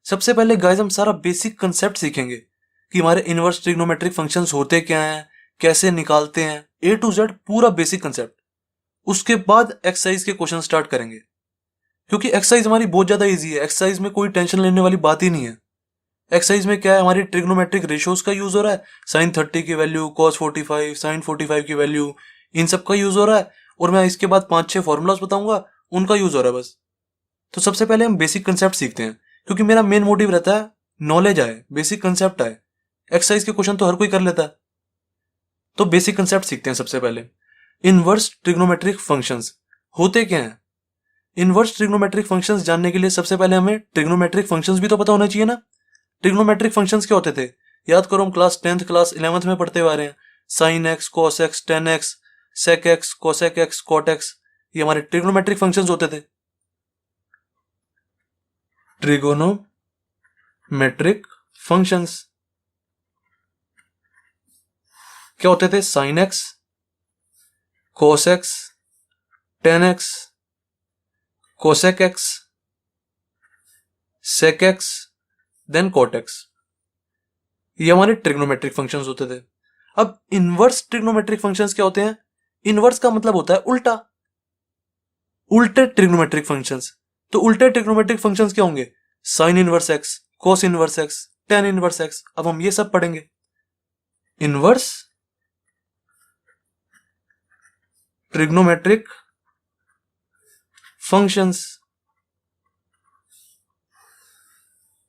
सबसे पहले गाइस हम सारा बेसिक कंसेप्ट सीखेंगे कि हमारे इनवर्स ट्रिग्नोमेट्रिक फंक्शंस होते क्या हैं, कैसे निकालते हैं, ए टू जेड पूरा बेसिक कंसेप्ट। उसके बाद एक्सरसाइज के क्वेश्चन स्टार्ट करेंगे, क्योंकि एक्सरसाइज हमारी बहुत ज्यादा इजी है। एक्सरसाइज में कोई टेंशन लेने वाली बात ही नहीं है। एक्सरसाइज में क्या है, हमारी ट्रिग्नोमेट्रिक रेशियोज का यूज हो रहा है, साइन 30 की वैल्यू, कॉस 45, साइन 45 की वैल्यू, इन सब का यूज हो रहा है। और मैं इसके बाद 5-6 फॉर्मूलाज बताऊंगा, उनका यूज हो रहा है बस। तो सबसे पहले हम बेसिक कंसेप्ट सीखते हैं, क्योंकि मेरा मेन मोटिव रहता है नॉलेज आए, बेसिक कंसेप्ट आए। एक्सरसाइज के क्वेश्चन तो हर कोई कर लेता है, तो बेसिक कंसेप्ट सीखते हैं सबसे पहले। इनवर्स ट्रिग्नोमेट्रिक फंक्शंस होते क्या हैं? इनवर्स ट्रिग्नोमेट्रिक फंक्शंस जानने के लिए सबसे पहले हमें ट्रिग्नोमेट्रिक फंक्शंस भी तो पता होना चाहिए ना। ट्रिग्नोमेट्रिक फंक्शंस क्या होते थे? याद करो, हम क्लास 10th क्लास 11th में पढ़ते हुए आ रहे हैं। Sine x, cos x, tan x, sec x, cosec x, cot x, ये हमारे ट्रिग्नोमेट्रिक फंक्शंस होते थे। ट्रिगोनोमेट्रिक फंक्शंस क्या होते थे? Sine x, cos x, tan x, cosec x, sec x, then cot x, ये हमारे ट्रिग्नोमेट्रिक फंक्शंस होते थे। अब इनवर्स ट्रिग्नोमेट्रिक फंक्शंस क्या होते हैं? इनवर्स का मतलब होता है उल्टा, उल्टे ट्रिग्नोमेट्रिक फंक्शंस। तो उल्टे ट्रिग्नोमेट्रिक फंक्शंस क्या होंगे? Sign inverse x, cos inverse x, tan inverse x. अब हम ये सब पढ़ेंगे। इनवर्स ट्रिग्नोमेट्रिक फंक्शंस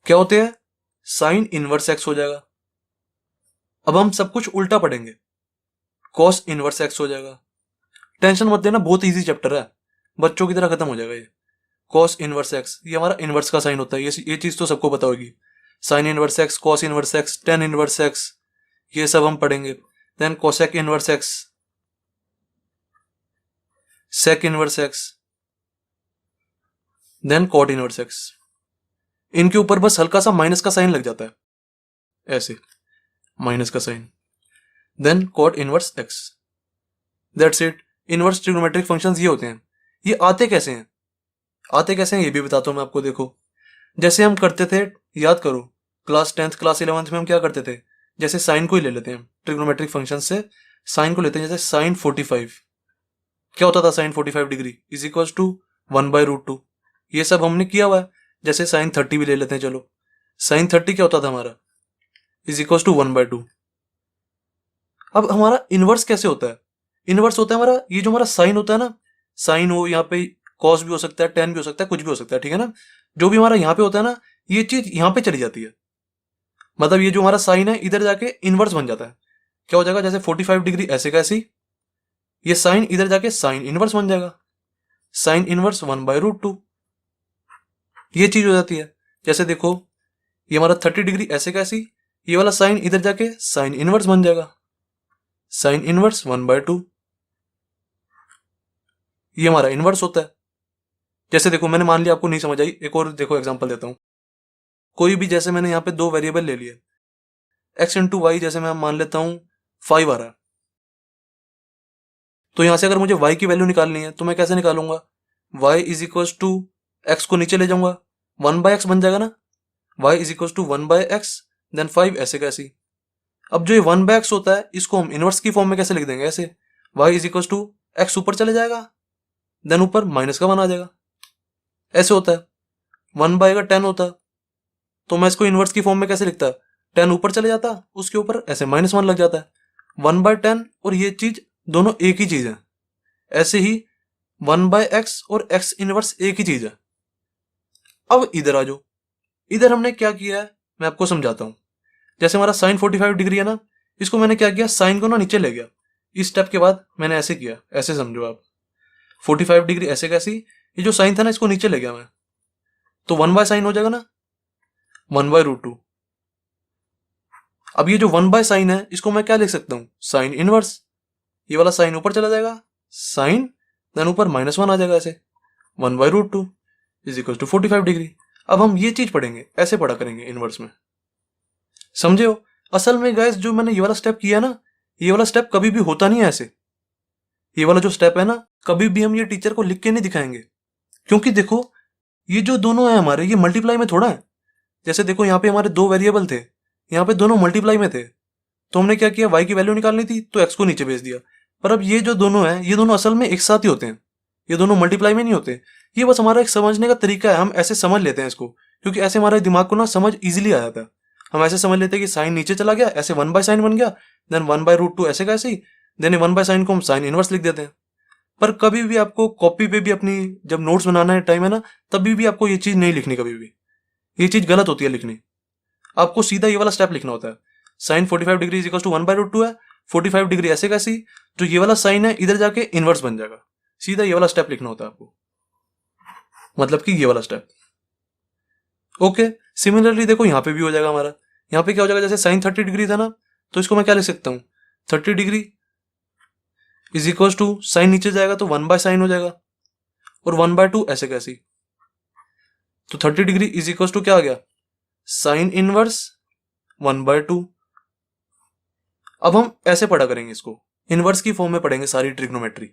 क्या होते हैं? साइन इनवर्स एक्स हो जाएगा। अब हम सब कुछ उल्टा पढ़ेंगे, कॉस इनवर्स एक्स हो जाएगा। टेंशन मत लेना, बहुत इजी चैप्टर है, बच्चों की तरह खत्म हो जाएगा ये। कॉस इनवर्स एक्स, ये हमारा इनवर्स का साइन होता है, ये चीज तो सबको पता होगी। Sine inverse x, cos inverse x, tan inverse x, ये सब हम पढ़ेंगे। Then cosec inverse x, sec inverse x, then cot inverse x. इनके ऊपर बस हल्का सा माइनस का साइन लग जाता है, ऐसे माइनस का sign, then cot inverse x. That's it. Inverse trigonometric functions ये होते हैं। ये आते कैसे हैं? आते कैसे हैं ये भी बताता हूं मैं आपको। देखो, जैसे हम करते थे, याद करो, क्लास 10th क्लास 11th में हम क्या करते थे? जैसे साइन को ही ले लेते हैं, ट्रिग्नोमेट्रिक फंक्शन से साइन को लेते हैं। जैसे साइन 45 क्या होता था? Sine 45 degree is equal to 1/√2। ये सब हमने किया हुआ है। जैसे साइन 30 भी ले लेते हैं, चलो। साइन 30 क्या होता था हमारा? Is equal to 1/2। अब हमारा इनवर्स कैसे होता है? इनवर्स होता है हमारा, ये जो हमारा साइन होता है ना, साइन हो यहाँ पे, कॉस भी हो सकता है, टेन भी हो सकता है, कुछ भी हो सकता है, ठीक है ना। जो भी हमारा यहाँ पे होता है ना, ये चीज यहाँ पे चली जाती है। मतलब ये जो हमारा साइन है इधर जाके इनवर्स बन जाता है। क्या हो जाएगा? जैसे 45 डिग्री ऐसे कैसी, ये साइन इधर जाके साइन इनवर्स बन जाएगा, साइन इनवर्स 1/√2, ये चीज हो जाती है। जैसे देखो, ये हमारा 30 डिग्री ऐसे कैसी, ये वाला साइन इधर जाके साइन इनवर्स बन जाएगा, साइन इनवर्स 1/2, ये हमारा इनवर्स होता है। जैसे देखो, मैंने मान लिया आपको नहीं समझ आई, एक और देखो एग्जांपल देता हूं। कोई भी, जैसे मैंने यहाँ पे दो वेरिएबल ले लिए, एक्स इंटू वाई, जैसे मैं मान लेता हूं 5 आ रहा है। तो यहां से अगर मुझे y की वैल्यू निकालनी है तो मैं कैसे निकालूंगा? y is equal to x को नीचे ले जाऊंगा, 1/x बन जाएगा ना। y is equal to 1/x, then 5 ऐसे कैसी। अब जो ये 1/x होता है, इसको हम इनवर्स की फॉर्म में कैसे लिख देंगे? ऐसे, y is equal to x ऊपर चले जाएगा, देन ऊपर माइनस का 1 आ जाएगा, ऐसे होता है। 1/10 होता, तो मैं इसको इनवर्स की फॉर्म में कैसे लिखता? 10 ऊपर चले जाता, उसके ऊपर ऐसे -1 लग जाता है। 1/10 और ये चीज दोनों एक ही चीज है। ऐसे ही 1/x और x इनवर्स एक ही चीज है। अब इधर आ जाओ, इधर हमने क्या किया है मैं आपको समझाता हूं। जैसे हमारा साइन 45 डिग्री है ना, इसको मैंने क्या किया, साइन को ना नीचे ले गया। इस स्टेप के बाद मैंने ऐसे किया, ऐसे समझो आप, 45 डिग्री ऐसे कैसी, ये जो साइन था ना इसको नीचे ले गया मैं, तो 1/sin हो जाएगा ना, 1/√2। अब ये जो 1/sin है, इसको मैं क्या लिख सकता हूं? Sine inverse. ये वाला साइन ऊपर चला जाएगा, साइन, देन ऊपर -1 आ जाएगा, ऐसे 1/√2 इज इक्वल टू 45 डिग्री। अब हम ये चीज पढ़ेंगे, ऐसे पढ़ा करेंगे इनवर्स में, समझे हो? असल में गाइस, जो मैंने ये वाला स्टेप किया ना, ये वाला स्टेप कभी भी होता नहीं है ऐसे। ये वाला जो स्टेप है ना, कभी भी हम ये टीचर को लिख के नहीं दिखाएंगे, क्योंकि देखो, ये जो दोनों है हमारे, ये मल्टीप्लाई में थोड़ा है। जैसे देखो यहाँ पे हमारे दो वेरिएबल थे, यहाँ पे दोनों मल्टीप्लाई में थे, तो हमने क्या किया, y की वैल्यू निकालनी थी तो x को नीचे भेज दिया। पर अब ये जो दोनों हैं ये दोनों असल में एक साथ ही होते हैं, ये दोनों मल्टीप्लाई में नहीं होते। ये बस हमारा एक समझने का तरीका है, हम ऐसे समझ लेते हैं इसको, क्योंकि ऐसे हमारे दिमाग को ना समझ इजीली आ जाता है। हम ऐसे समझ लेते हैं कि साइन नीचे चला गया, ऐसे 1/sin बन गया, देन 1/√2 ऐसे कैसे ही, देन 1/sin को हम साइन इनवर्स लिख देते हैं। पर कभी भी आपको कॉपी पे भी अपनी जब नोट्स बनाना है टाइम है ना, तभी भी आपको ये चीज नहीं लिखनी, कभी भी ये चीज गलत होती है लिखनी। आपको सीधा ये वाला स्टेप लिखना होता है, sine 45 degree is equal to 1/√2 है, 45 डिग्री ऐसे कैसी, जो ये वाला साइन है इधर जाके इनवर्स बन जाएगा, सीधा ये वाला स्टेप लिखना होता है आपको, मतलब कि ये वाला स्टेप। ओके, सिमिलरली देखो यहाँ पे भी हो जाएगा हमारा, यहाँ पे क्या हो जाएगा, जैसे साइन 30 डिग्री था ना, तो इसको मैं क्या लिख सकता हूँ, 30 degree is equal to sine नीचे जाएगा तो 1/sin हो जाएगा, और 1/2 ऐसे कैसी, तो 30 डिग्री इज इक्वल टू क्या आ गया, साइन इनवर्स 1/2। अब हम ऐसे पढ़ा करेंगे इसको, इनवर्स की फॉर्म में पढ़ेंगे सारी ट्रिग्नोमेट्री।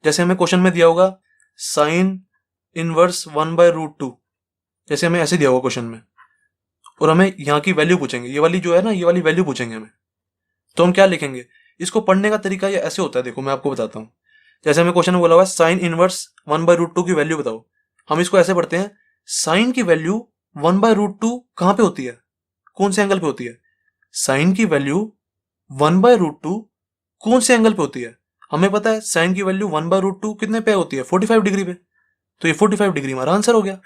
जैसे हमें क्वेश्चन में दिया होगा साइन इनवर्स 1/√2, जैसे हमें ऐसे दिया होगा क्वेश्चन में, और हमें यहाँ की वैल्यू पूछेंगे, ये वाली जो है ना, ये वाली वैल्यू पूछेंगे हमें, तो हम क्या लिखेंगे, इसको पढ़ने का तरीका ये ऐसे होता है। देखो मैं आपको बताता हूँ, जैसे हमें क्वेश्चन में बोला हुआ है साइन इनवर्स 1/√2 की वैल्यू बताओ, हम इसको ऐसे पढ़ते हैं, साइन की वैल्यू 1/√2 कहाँ पे होती है, कौन से एंगल पे होती है, साइन की वैल्यू 1/√2 कौन से एंगल पे होती है, हमें पता है साइन की वैल्यू 1/√2 कितने पे होती है, 45 डिग्री पे, तो ये 45 डिग्री हमारा आंसर हो गया।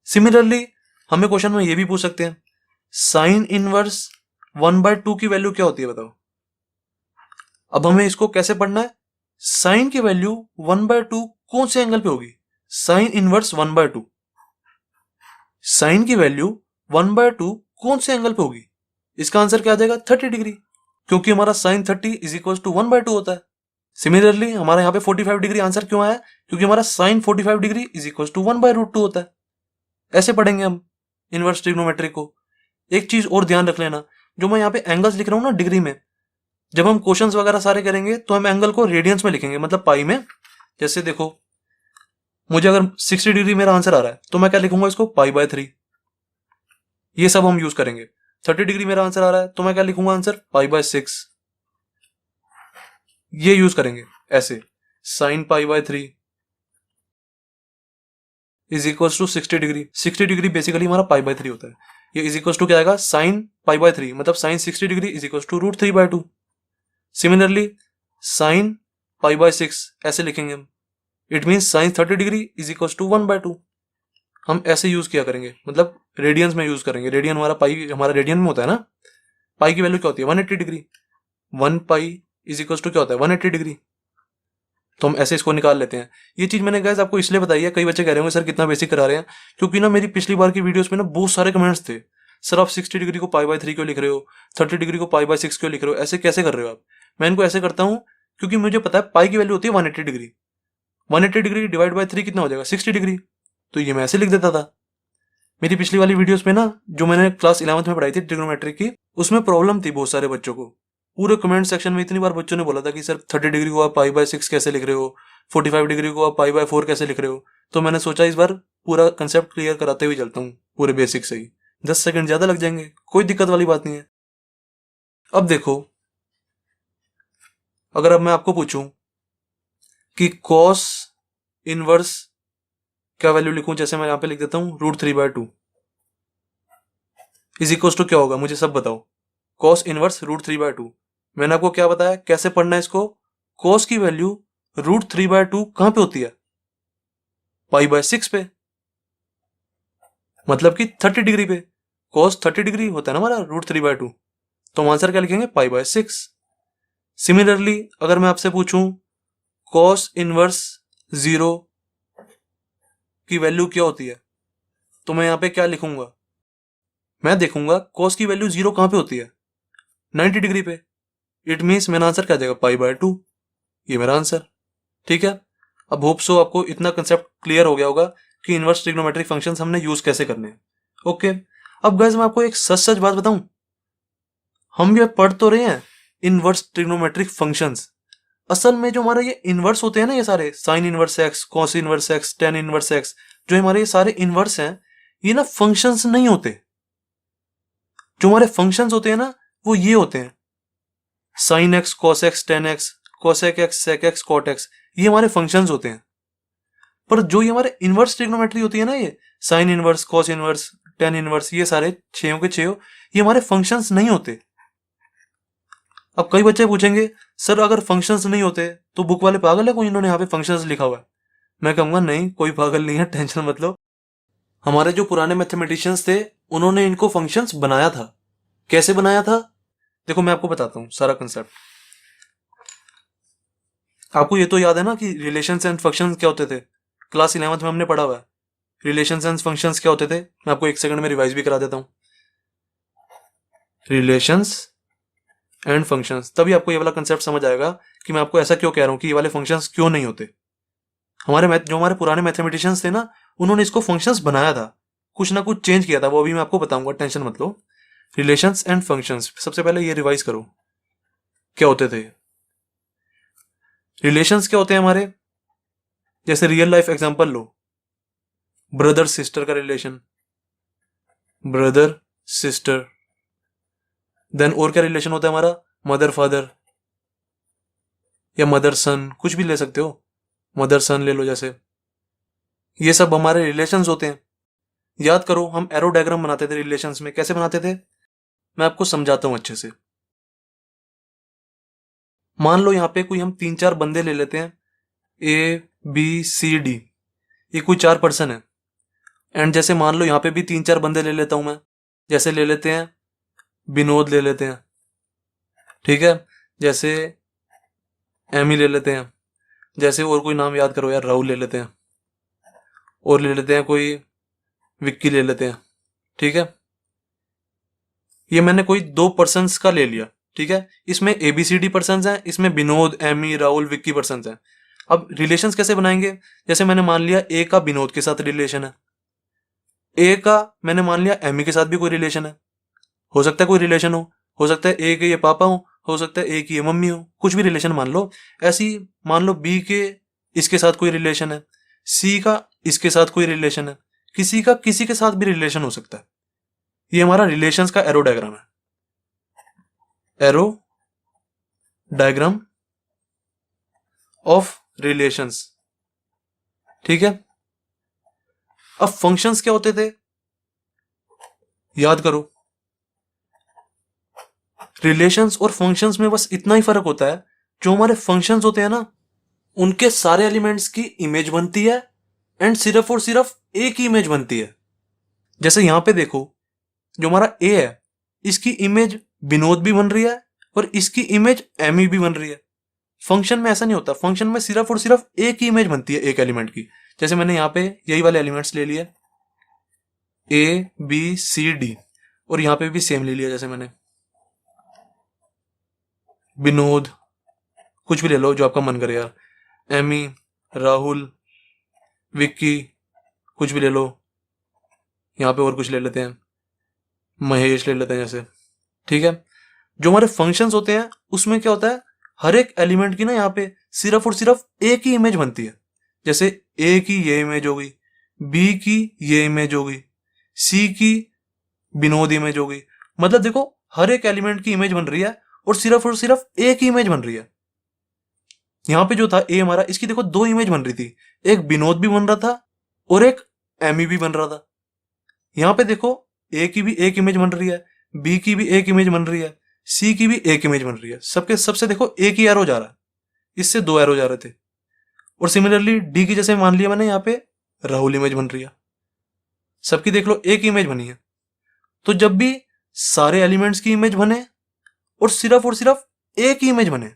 सिमिलरली हमें क्वेश्चन में ये भी पूछ सकते हैं, साइन इनवर्स 1/2 की वैल्यू क्या होती है बताओ। अब हमें इसको कैसे पढ़ना है, साइन की वैल्यू 1/2 कौन से एंगल पे होगी, साइन इनवर्स 1/2, साइन की वैल्यू 1/2 कौन से एंगल पे होगी, इसका आंसर क्या आ जाएगा, 30 डिग्री, क्योंकि हमारा साइन 30 इज इक्वल टू 1/2 होता है। सिमिलरली हमारा यहाँ पे 45 डिग्री आंसर क्यों आया, क्योंकि हमारा sine 45 degree is equal to 1/√2 होता है। ऐसे पढ़ेंगे हम इनवर्स ट्रिग्नोमेट्री को। एक चीज और ध्यान रख लेना, जो मैं यहाँ पे एंगल्स लिख रहा हूँ ना डिग्री में, जब हम क्वेश्चंस वगैरह सारे करेंगे तो हम एंगल को रेडियंस में लिखेंगे, मतलब पाई में। जैसे देखो मुझे अगर 60 डिग्री मेरा आंसर आ रहा है तो मैं क्या लिखूंगा, इसको π/3, ये सब हम यूज करेंगे। 30 डिग्री मेरा आंसर आ रहा है तो मैं क्या लिखूंगा आंसर, π/6, ये यूज करेंगे। ऐसे sine π/3 is equal to 60 degree, 60 degree basically हमारा π/3 होता है, ये इज इक्वल टू क्या आएगा, साइन π/3, मतलब sine 60 degree is equal to √3/2। Similarly sine π/6 ऐसे लिखेंगे हम, it means sine 30 degree is equal to 1/2। हम ऐसे यूज किया करेंगे, मतलब रेडियंस में यूज करेंगे, रेडियन हमारा पाई, हमारा रेडियन में होता है ना, पाई की वैल्यू क्या होती है 180 degree, 1 pi is equal to क्या होता है 180 डिग्री, तो हम ऐसे इसको निकाल लेते हैं। ये चीज मैंने गाइस आपको इसलिए बताई है, कई बच्चे कह रहे होंगे सर कितना बेसिक करा रहे हैं, क्योंकि ना मेरी पिछली बार की वीडियोस में ना बहुत सारे कमेंट्स थे, सर आप 60 डिग्री को π/3 क्यों लिख रहे हो, 30 डिग्री को π/6 क्यों लिख रहे हो, ऐसे कैसे कर रहे हो आप। मैं इनको ऐसे करता हूँ क्योंकि मुझे पता है पाई की वैल्यू होती है 180 डिग्री, 180 डिग्री डिवाइड बाय 3 कितना हो जाएगा 60 डिग्री, तो ये मैं ऐसे लिख देता था। मेरी पिछली वाली वीडियोस में ना, जो मैंने क्लास 11th में पढ़ाई थी ट्रिग्नोमेट्री की, उसमें प्रॉब्लम थी बहुत सारे बच्चों को। पूरे कमेंट सेक्शन में इतनी बार बच्चों ने बोला था कि सर 30 डिग्री को आप π/6 कैसे लिख रहे हो, 45 डिग्री को आप π/4 कैसे लिख रहे हो। तो मैंने सोचा इस बार पूरा कंसेप्ट क्लियर कराते हुए चलता हूँ, पूरे बेसिक से ही 10 सेकंड ज्यादा लग जाएंगे, कोई दिक्कत वाली बात नहीं है। अब देखो, अगर अब मैं आपको पूछूं कि कॉस इनवर्स क्या वैल्यू लिखूं, जैसे मैं यहां पे लिख देता हूं √3/2 इज इक्वल टू क्या होगा, मुझे सब बताओ। कॉस इनवर्स √3/2, मैंने आपको क्या बताया कैसे पढ़ना है इसको, कॉस की वैल्यू √3/2 कहां पे होती है, π/6 पे, मतलब कि 30 डिग्री पे। कॉस 30 डिग्री होता है ना हमारा √3/2, तो हम आंसर क्या लिखेंगे π/6। सिमिलरली अगर मैं आपसे पूछूं कॉस इनवर्स 0 की वैल्यू क्या होती है, तो मैं यहां पे क्या लिखूंगा, मैं देखूंगा कॉस की वैल्यू 0 कहां पे होती है 90 डिग्री पे, इट मीन्स मेरा आंसर क्या जाएगा π/2, ये मेरा आंसर। ठीक है, अब होप सो आपको इतना कंसेप्ट क्लियर हो गया होगा कि इनवर्स ट्रिग्नोमेट्रिक फंक्शंस हमने यूज कैसे करने हैं। ओके, अब गाइस मैं आपको एक सच सच बात बताऊं, हम भी पढ़ तो रहे हैं इनवर्स ट्रिग्नोमेट्रिक फंक्शंस, असल में जो हमारे ये इनवर्स होते हैं ना, ये सारे sign inverse x, cos inverse x, tan inverse x, जो हमारे ये सारे इनवर्स हैं, ये ना फंक्शंस नहीं होते। जो हमारे फंक्शंस होते हैं ना वो ये होते हैं, sine x, cos x, tan x, cosec x, sec x, cot x, ये हमारे फंक्शंस होते हैं। पर जो ये हमारे इनवर्स ट्रिग्नोमेट्री होती है ना, ये sine inverse, cos inverse, tan inverse, ये सारे छेयों के छेयों, ये हमारे फंक्शंस नहीं होते। अब कई बच्चे पूछेंगे सर अगर फंक्शंस नहीं होते तो बुक वाले पागल है कोई, इन्होंने यहाँ पे फंक्शंस लिखा हुआ है। मैं कहूंगा नहीं, कोई पागल नहीं है, टेंशन मत लो। हमारे जो पुराने मैथमेटिशियंस थे उन्होंने इनको फंक्शंस बनाया था। कैसे बनाया था देखो मैं आपको बताता हूँ सारा कंसेप्ट। आपको ये तो याद है ना कि रिलेशंस एंड फंक्शंस क्या होते थे, क्लास 11th में हमने पढ़ा हुआ है। रिलेशंस एंड फंक्शंस क्या होते थे, मैं आपको एक सेकंड में रिवाइज भी करा देता हूँ। रिलेशंस एंड फंक्शंस, तभी आपको ये वाला कंसेप्ट समझ आएगा कि मैं आपको ऐसा क्यों कह रहा हूँ कि ये वाले फंक्शंस क्यों नहीं होते। जो हमारे पुराने मैथमेटिशियंस थे ना उन्होंने इसको फंक्शंस बनाया था, कुछ ना कुछ चेंज किया था, वो अभी मैं आपको बताऊंगा, टेंशन मत लो। रिलेशंस एंड फंक्शंस, सबसे पहले ये रिवाइज करो क्या होते थे। रिलेशंस क्या होते हैं हमारे, जैसे रियल लाइफ एग्जांपल लो, ब्रदर सिस्टर का रिलेशन, ब्रदर सिस्टर। देन और क्या रिलेशन होता है हमारा, मदर फादर या मदर सन, कुछ भी ले सकते हो, मदर सन ले लो जैसे। ये सब हमारे रिलेशंस होते हैं। याद करो हम एरो डायग्राम बनाते थे रिलेशंस में, कैसे बनाते थे मैं आपको समझाता हूं अच्छे से। मान लो यहाँ पे कोई हम 3-4 बंदे ले लेते हैं, ए बी सी डी, ये कोई 4 पर्सन है। एंड जैसे मान लो यहाँ पे भी 3-4 बंदे ले लेता हूं मैं, जैसे ले लेते हैं विनोद ले लेते हैं, ठीक है, जैसे एमी ले लेते हैं, जैसे और कोई नाम याद करो यार, राहुल ले लेते हैं, और ले लेते हैं कोई विक्की ले लेते हैं, ठीक है। ये मैंने कोई 2 पर्सन्स का ले लिया, ठीक है, इसमें एबीसीडी पर्सन्स हैं, इसमें विनोद, एमी, राहुल, विक्की पर्सन्स हैं। अब रिलेशंस कैसे बनाएंगे, जैसे मैंने मान लिया ए का विनोद के साथ रिलेशन है, ए का मैंने मान लिया एमी के साथ भी कोई रिलेशन है, हो सकता है कोई रिलेशन हो सकता है ए के ये पापा हो सकता है ए की ये मम्मी हो, कुछ भी रिलेशन मान लो। ऐसी मान लो बी के इसके साथ कोई रिलेशन है, सी का इसके साथ कोई रिलेशन है, किसी का किसी के साथ भी रिलेशन हो सकता है। ये हमारा रिलेशंस का एरो डायग्राम है, एरो डायग्राम ऑफ रिलेशंस, ठीक है। अब फंक्शंस क्या होते थे याद करो, रिलेशंस और फंक्शंस में बस इतना ही फर्क होता है, जो हमारे फंक्शंस होते हैं ना उनके सारे एलिमेंट्स की इमेज बनती है एंड सिर्फ और सिर्फ एक ही इमेज बनती है। जैसे यहां पे देखो जो हमारा ए है इसकी इमेज विनोद भी बन रही है और इसकी इमेज एमी भी बन रही है। फंक्शन में ऐसा नहीं होता, फंक्शन में सिर्फ और सिर्फ एक ही इमेज बनती है एक एलिमेंट की। जैसे मैंने यहाँ पे यही वाले एलिमेंट्स ले लिए, ए बी सी डी, और यहाँ पे भी सेम ले लिया, जैसे मैंने विनोद, कुछ भी ले लो जो आपका मन करे यार, एमी, राहुल, विक्की, कुछ भी ले लो, यहाँ पे और कुछ ले लेते हैं, महेश ले लेते हैं जैसे, ठीक है। जो हमारे फंक्शंस होते हैं उसमें क्या होता है, हर एक एलिमेंट की ना यहाँ पे सिर्फ और सिर्फ एक ही इमेज बनती है। जैसे ए की ये इमेज होगी, बी की ये इमेज होगी, सी की विनोद इमेज होगी। मतलब देखो हर एक एलिमेंट की इमेज बन रही है और सिर्फ एक ही इमेज बन रही है। यहाँ पे जो था ए हमारा, इसकी देखो 2 इमेज बन रही थी, एक विनोद भी बन रहा था और एक एमी भी बन रहा था। यहाँ पे देखो ए की भी एक इमेज बन रही है, बी की भी एक इमेज बन रही है, सी की भी एक इमेज बन रही है, सबके सबसे देखो एक ही एरो जा रहा है, इससे 2 एरो जा रहे थे। और सिमिलरली डी की जैसे मान लिया मैंने, यहाँ पे राहुल इमेज बन रही है, सबकी देख लो एक इमेज बनी है। तो जब भी सारे एलिमेंट्स की इमेज बने और सिर्फ एक ही इमेज बने,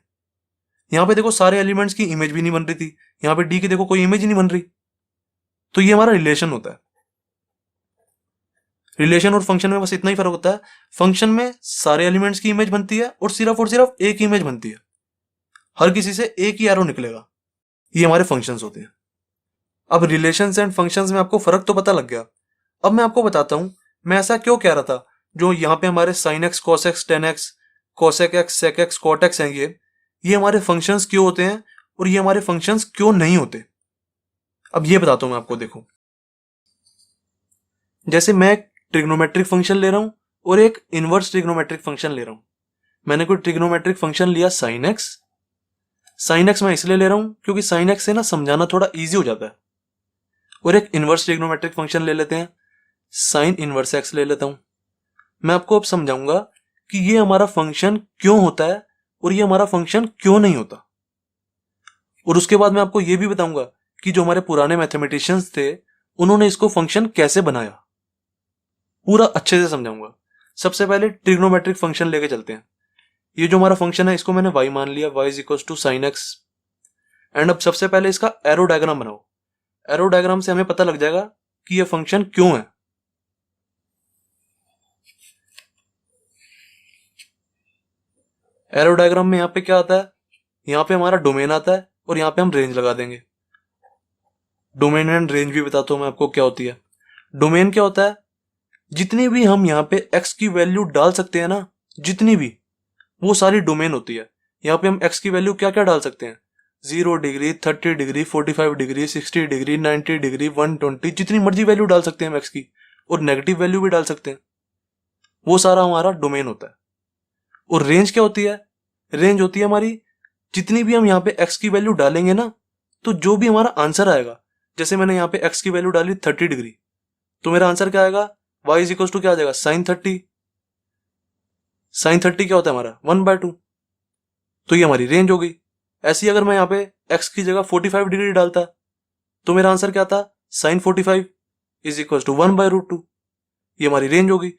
यहाँ पे देखो सारे एलिमेंट्स की इमेज भी नहीं बन रही थी, यहाँ पे डी की देखो कोई इमेज ही नहीं बन रही, तो ये हमारा रिलेशन होता है। रिलेशन और फंक्शन में बस इतना ही फर्क होता है, फंक्शन में सारे एलिमेंट्स की इमेज बनती है और सिर्फ एक ही इमेज बनती है, हर किसी से एक ही एरो निकलेगा। ये हमारे फंक्शंस होते हैं। अब रिलेशंस एंड फंक्शंस में आपको फर्क तो पता लग गया। अब मैं आपको बताता हूं मैं ऐसा क्यों कह रहा था, जो यहाँ पे हमारे sine x, cos x, tan x, cosec x, sec x, cot x हैं, ये हमारे फंक्शंस क्यों होते हैं और ये हमारे फंक्शंस क्यों नहीं होते। अब ये बताता हूं मैं आपको। देखो जैसे मैं एक ट्रिग्नोमेट्रिक फंक्शन ले रहा हूं और एक इनवर्स ट्रिग्नोमेट्रिक फंक्शन ले रहा हूं। मैंने कोई ट्रिग्नोमेट्रिक फंक्शन लिया साइन एक्स। साइन एक्स मैं इसलिए ले रहा हूं क्योंकि साइन एक्स से ना समझाना थोड़ा इजी हो जाता है। और एक इनवर्स ट्रिग्नोमेट्रिक फंक्शन ले लेते हैं, साइन इनवर्स एक्स ले लेता हूं। मैं आपको अब समझाऊंगा कि ये हमारा फंक्शन क्यों होता है और ये हमारा फंक्शन क्यों नहीं होता। और उसके बाद मैं आपको ये भी बताऊंगा कि जो हमारे पुराने मैथमेटिशियंस थे उन्होंने इसको फंक्शन कैसे बनाया, पूरा अच्छे से समझाऊंगा। सबसे पहले ट्रिग्नोमेट्रिक फंक्शन लेके चलते हैं। ये जो हमारा फंक्शन है इसको मैंने y मान लिया, y is equal to sine x. And अब सबसे पहले इसका एरो डायग्राम बनाओ। एरो डायग्राम से हमें पता लग जाएगा कि ये फंक्शन क्यों है। एरो डायग्राम में यहां पे क्या आता है, यहां पे हमारा डोमेन आता है और यहां पे हम रेंज लगा देंगे। डोमेन एंड रेंज भी बताता हूं मैं आपको क्या होती है। डोमेन क्या होता है, जितनी भी हम यहाँ पे x की वैल्यू डाल सकते हैं ना, जितनी भी, वो सारी डोमेन होती है। यहाँ पे हम x की वैल्यू क्या क्या डाल सकते हैं, 0 degree, 30 degree, 45 degree, 60 degree, 90 degree, 120, जितनी मर्जी वैल्यू डाल सकते हैं हम x की, और नेगेटिव वैल्यू भी डाल सकते हैं। वो सारा हमारा डोमेन होता है। और रेंज क्या होती है, रेंज होती है हमारी, जितनी भी हम यहाँ पे x की वैल्यू डालेंगे ना, तो जो भी हमारा आंसर आएगा, जैसे मैंने यहाँ पे x की वैल्यू डाली 30 डिग्री, तो मेरा आंसर क्या आएगा, y इज इक्वल टू क्या आ जाएगा, साइन 30। साइन 30 क्या होता है हमारा 1/2। तो ये हमारी रेंज हो गई। ऐसी अगर मैं यहाँ पे x की जगह 45 डिग्री डालता तो मेरा आंसर क्या था, साइन 45 इज इक्वल टू 1/√2। ये हमारी रेंज हो गई।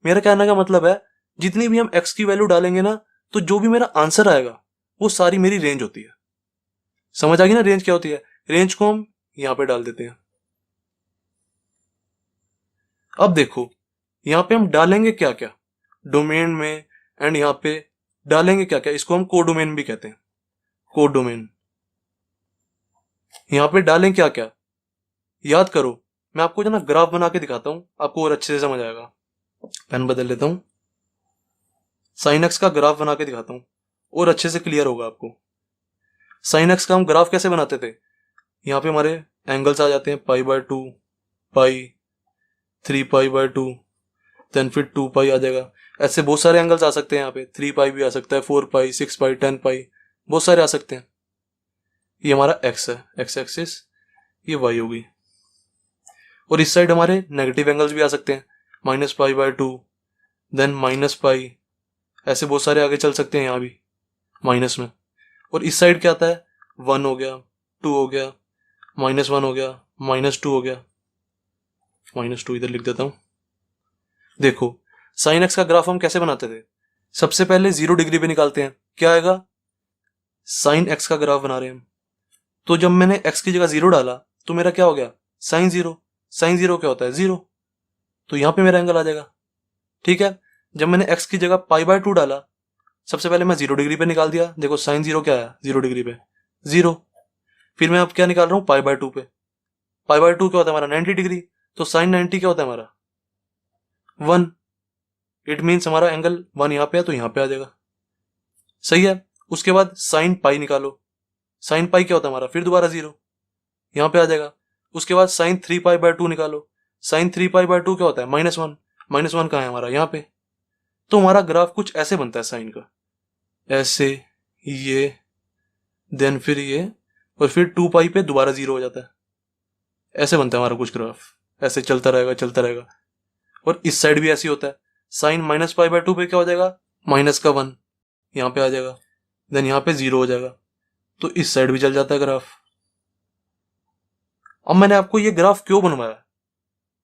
मेरा कहने का मतलब है जितनी भी हम x की वैल्यू डालेंगे ना, तो जो भी मेरा आंसर आएगा वो सारी मेरी रेंज होती है। समझ आ गई ना रेंज क्या होती है। रेंज को हम यहां पे डाल देते हैं। अब देखो यहां पे हम डालेंगे क्या क्या डोमेन में, एंड यहां पे डालेंगे क्या क्या, इसको हम कोडोमेन भी कहते हैं, कोडोमेन। यहां पे डालें क्या क्या, याद करो। मैं आपको जो ना ग्राफ बना के दिखाता हूं, आपको और अच्छे से समझ आएगा। पेन बदल लेता हूं, साइन एक्स का ग्राफ बना के दिखाता हूं और अच्छे से क्लियर होगा आपको। साइन एक्स का हम ग्राफ कैसे बनाते थे, यहाँ पे हमारे एंगल्स आ जाते हैं π/2, पाई, 3π/2, देन फिर 2π आ जाएगा। ऐसे बहुत सारे एंगल्स आ सकते हैं यहाँ पे, 3π भी आ सकता है, 4π, 6π, 10π, बहुत सारे आ सकते हैं। ये हमारा x है, x एक्सिस, ये y होगी। और इस साइड हमारे नेगेटिव एंगल्स भी आ सकते हैं, -π/2, देन -π, ऐसे बहुत सारे आगे चल सकते हैं यहाँ भी माइनस में। और इस साइड क्या आता है, 1 हो गया, 2 हो गया, -1 हो गया, -2 हो गया, -2 इधर लिख देता हूं। देखो साइन एक्स का ग्राफ हम कैसे बनाते थे, सबसे पहले 0 डिग्री पे निकालते हैं, क्या आएगा, साइन एक्स का ग्राफ बना रहे हैं हम। तो जब मैंने x की जगह 0 डाला तो मेरा क्या हो गया, साइन 0। साइन 0 क्या होता है, 0। तो यहां पे मेरा एंगल आ जाएगा। ठीक है, जब मैंने x की जगह π/2 डाला, सबसे पहले मैं 0 डिग्री पे निकाल दिया, देखो साइन 0 क्या आया, 0 डिग्री पे 0। फिर मैं अब क्या निकाल रहा हूं, π/2 पे। π/2 क्या होता है हमारा, 90 डिग्री। तो साइन 90 क्या होता है हमारा, 1। इट मीन्स हमारा एंगल 1 यहां पे है तो यहां पे आ जाएगा। सही है। उसके बाद साइन पाई निकालो, साइन पाई क्या होता है हमारा, फिर दोबारा 0, यहां पे आ जाएगा। उसके बाद साइन 3π/2 निकालो, साइन 3π/2 क्या होता है, -1। -1 कहाँ है हमारा, यहाँ पे। तो हमारा ग्राफ कुछ ऐसे बनता है साइन का, ऐसे, ये, देन फिर ये, और फिर 2π पे दोबारा 0 हो जाता है। ऐसे बनता है हमारा कुछ ग्राफ, ऐसे चलता रहेगा चलता रहेगा। और इस साइड भी ऐसे होता है, साइन -π/2 पे क्या हो जाएगा, -1 यहां पे आ जाएगा, देन यहां पे 0 हो जाएगा। तो इस साइड भी चल जाता है ग्राफ। अब मैंने आपको ये ग्राफ क्यों बनवाया,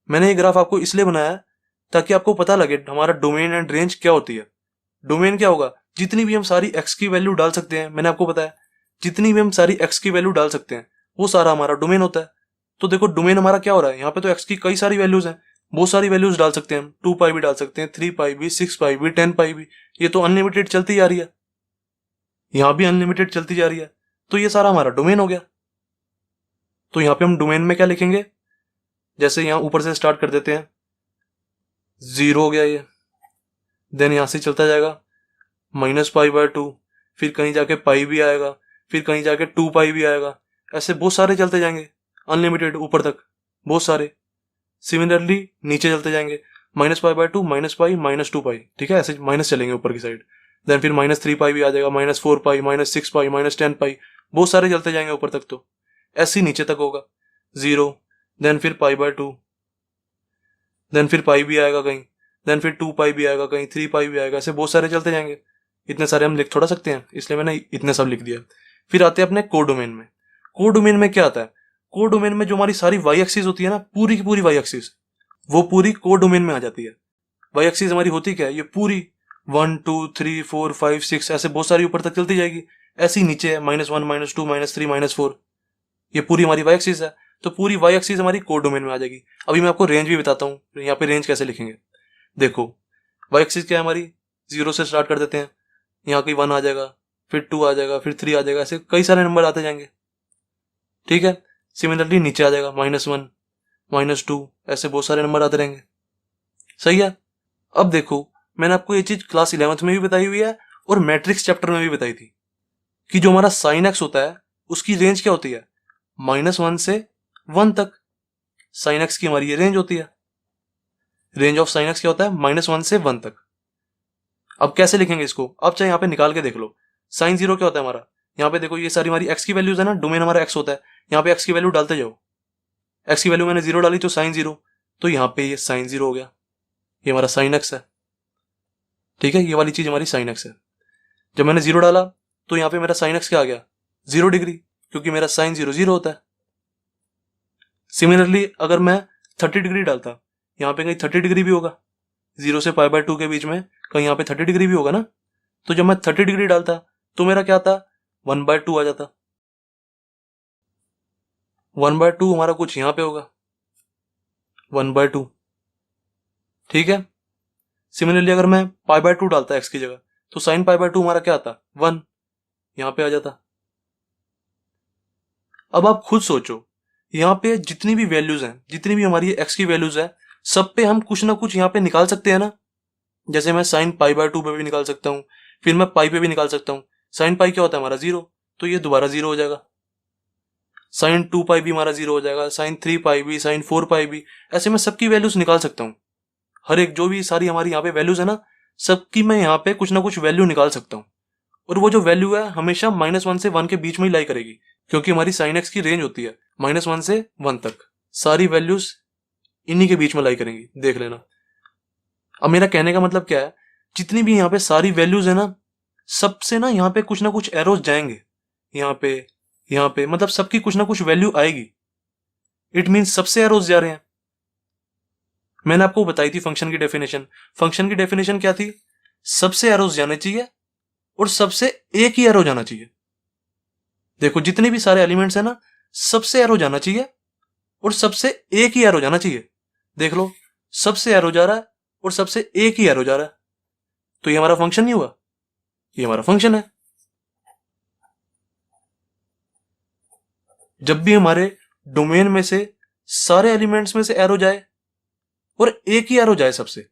मैंने ये ग्राफ आपको इसलिए बनाया ताकि आपको पता लगे हमारा डोमेन एंड रेंज क्या होती है। डोमेन क्या होगा, जितनी भी हम सारी x की वैल्यू डाल सकते हैं, मैंने आपको बताया जितनी भी हम सारी x की वैल्यू डाल सकते हैं वो सारा हमारा डोमेन होता है। तो देखो डोमेन हमारा क्या हो रहा है, यहाँ पे तो x की कई सारी वैल्यूज हैं, बहुत सारी वैल्यूज डाल सकते हैं हम, 2π भी डाल सकते हैं, 3π भी, 6π भी, 10π भी, ये तो अनलिमिटेड चलती जा रही है, यहाँ भी अनलिमिटेड चलती जा रही है। तो ये सारा हमारा डोमेन हो गया। तो यहाँ पे हम डोमेन में क्या लिखेंगे, जैसे यहाँ ऊपर से स्टार्ट कर देते हैं, 0 हो गया ये, देन यहां से चलता जाएगा -π/2, फिर कहीं जाके पाई भी आएगा, फिर कहीं जाके 2π भी आएगा, ऐसे बहुत सारे चलते जाएंगे अनलिमिटेड ऊपर तक, बहुत सारे। सिमिलरली नीचे चलते जाएंगे, minus pi by two, minus pi, minus two pi, ठीक है, ऐसे माइनस चलेंगे ऊपर की साइड। देन फिर माइनस थ्री पाई भी आ जाएगा, minus four pi, minus six pi, minus 10 pi, बहुत सारे चलते जाएंगे ऊपर तक। तो ऐसे ही नीचे तक होगा 0, देन फिर पाई बाय टू, देन फिर पाई भी आएगा कहीं, देन फिर 2 पाई भी आएगा कहीं, 3 पाई भी आएगा, ऐसे बहुत सारे चलते जाएंगे। इतने सारे हम लिख थोड़ा सकते हैं, इसलिए मैंने इतने सब लिख दिया। फिर आते हैं अपने कोडोमेन में। कोडोमेन में क्या आता है? कोडोमेन में जो हमारी सारी वाई एक्सिस होती है ना, पूरी की पूरी वाई एक्सिस, वो पूरी कोडोमेन में आ जाती है। वाई एक्सिस हमारी होती क्या है? ये पूरी 1 2 3 4 5 6 ऐसे बहुत सारी ऊपर तक चलती जाएगी। ऐसे ही नीचे है -1 -2 -3 -4, ये पूरी हमारी वाई एक्सिस है। तो पूरी वाई एक्सिस हमारी कोडोमेन में आ जाएगी। अभी मैं आपको रेंज भी बताता हूँ, यहाँ पे रेंज कैसे लिखेंगे। देखो वाई एक्सिस क्या है हमारी, 0 से स्टार्ट कर देते हैं, यहाँ कहीं 1 आ जाएगा, फिर 2 आ जाएगा, फिर 3 आ जाएगा, ऐसे कई सारे नंबर आते जाएंगे, ठीक है। सिमिलरली नीचे आ जाएगा -1 -2, ऐसे बहुत सारे नंबर आते रहेंगे, सही है। अब देखो मैंने आपको ये चीज क्लास 11th में भी बताई हुई है और मैट्रिक्स चैप्टर में भी बताई थी कि जो हमारा साइन एक्स होता है उसकी रेंज क्या होती है, -1 से 1 तक। साइन एक्स की हमारी ये रेंज होती है। रेंज ऑफ साइन एक्स क्या होता है? -1 से 1 तक। अब कैसे लिखेंगे इसको? अब चाहे यहाँ पे निकाल के देख लो। साइन 0 क्या होता है हमारा? यहाँ पे देखो ये सारी हमारी एक्स की वैल्यूज है ना, डोमेन हमारा एक्स होता है, यहाँ पे एक्स की वैल्यू डालते जाओ। एक्स की वैल्यू मैंने 0 डाली तो साइन 0, तो यहाँ पे ये साइन 0 हो गया, ये हमारा साइन एक्स है, ठीक है। ये वाली चीज हमारी साइन एक्स है। जब मैंने 0 डाला तो यहाँ पे मेरा साइन एक्स क्या आ गया? 0 डिग्री, क्योंकि मेरा साइन 0 0 होता है। सिमिलरली अगर मैं 30 डिग्री डालता, यहाँ पे कहीं 30 डिग्री भी होगा, 0 से पाई बाय 2 के बीच में कहीं यहाँ पे 30 डिग्री भी होगा ना। तो जब मैं 30 डिग्री डालता तो मेरा क्या आता? 1/2 आ जाता। 1/2 हमारा कुछ यहाँ पे होगा, 1/2, ठीक है। सिमिलरली अगर मैं पाई बाय 2 डालता एक्स की जगह, तो साइन पाई बाय 2 हमारा क्या आता? 1, यहाँ पे आ जाता। अब आप खुद सोचो, यहाँ पे जितनी भी वैल्यूज हैं, जितनी भी हमारी एक्स की वैल्यूज है, सब पे हम कुछ ना कुछ यहाँ पे निकाल सकते हैं ना। जैसे मैं साइन पाई बाय 2 पे भी निकाल सकता हूँ, फिर मैं पाई पे भी निकाल सकता हूँ। साइन पाई क्या होता है हमारा? 0, तो ये दोबारा 0 हो जाएगा। साइन 2 पाई भी हमारा 0 हो जाएगा, साइन 3 पाई भी, साइन 4 पाई भी, ऐसे मैं सबकी वैल्यूज निकाल सकता हूँ। हर एक जो भी सारी हमारी यहाँ पे वैल्यूज है ना, सबकी मैं यहाँ पे कुछ ना कुछ वैल्यू निकाल सकता हूँ। और वो जो वैल्यू है हमेशा -1 से 1 के बीच में ही लाई करेगी, क्योंकि हमारी साइन एक्स की रेंज होती है -1 से 1 तक। सारी वैल्यूज इन्हीं के बीच में लाई करेंगी, देख लेना। अब मेरा कहने का मतलब क्या है, जितनी भी यहाँ पे सारी वैल्यूज है ना, सबसे ना यहाँ पे कुछ ना कुछ एरोज जाएंगे, यहाँ पे मतलब सबकी कुछ ना कुछ वैल्यू आएगी। इट मीन्स सबसे एरोज जा रहे हैं। मैंने आपको बताई थी फंक्शन की डेफिनेशन। फंक्शन की डेफिनेशन क्या थी? सबसे एरोज जाने चाहिए और सबसे एक ही एरो जाना चाहिए। देखो जितने भी सारे एलिमेंट्स है ना, सबसे एरो जाना चाहिए और सबसे एक ही एरो जाना चाहिए। देख लो, सबसे एरो जा रहा है और सबसे एक ही एरो जा रहा है, तो ये हमारा फंक्शन नहीं हुआ, ये हमारा फंक्शन है। जब भी हमारे डोमेन में से सारे एलिमेंट्स में से एरो जाए और एक ही एरो जाए सबसे,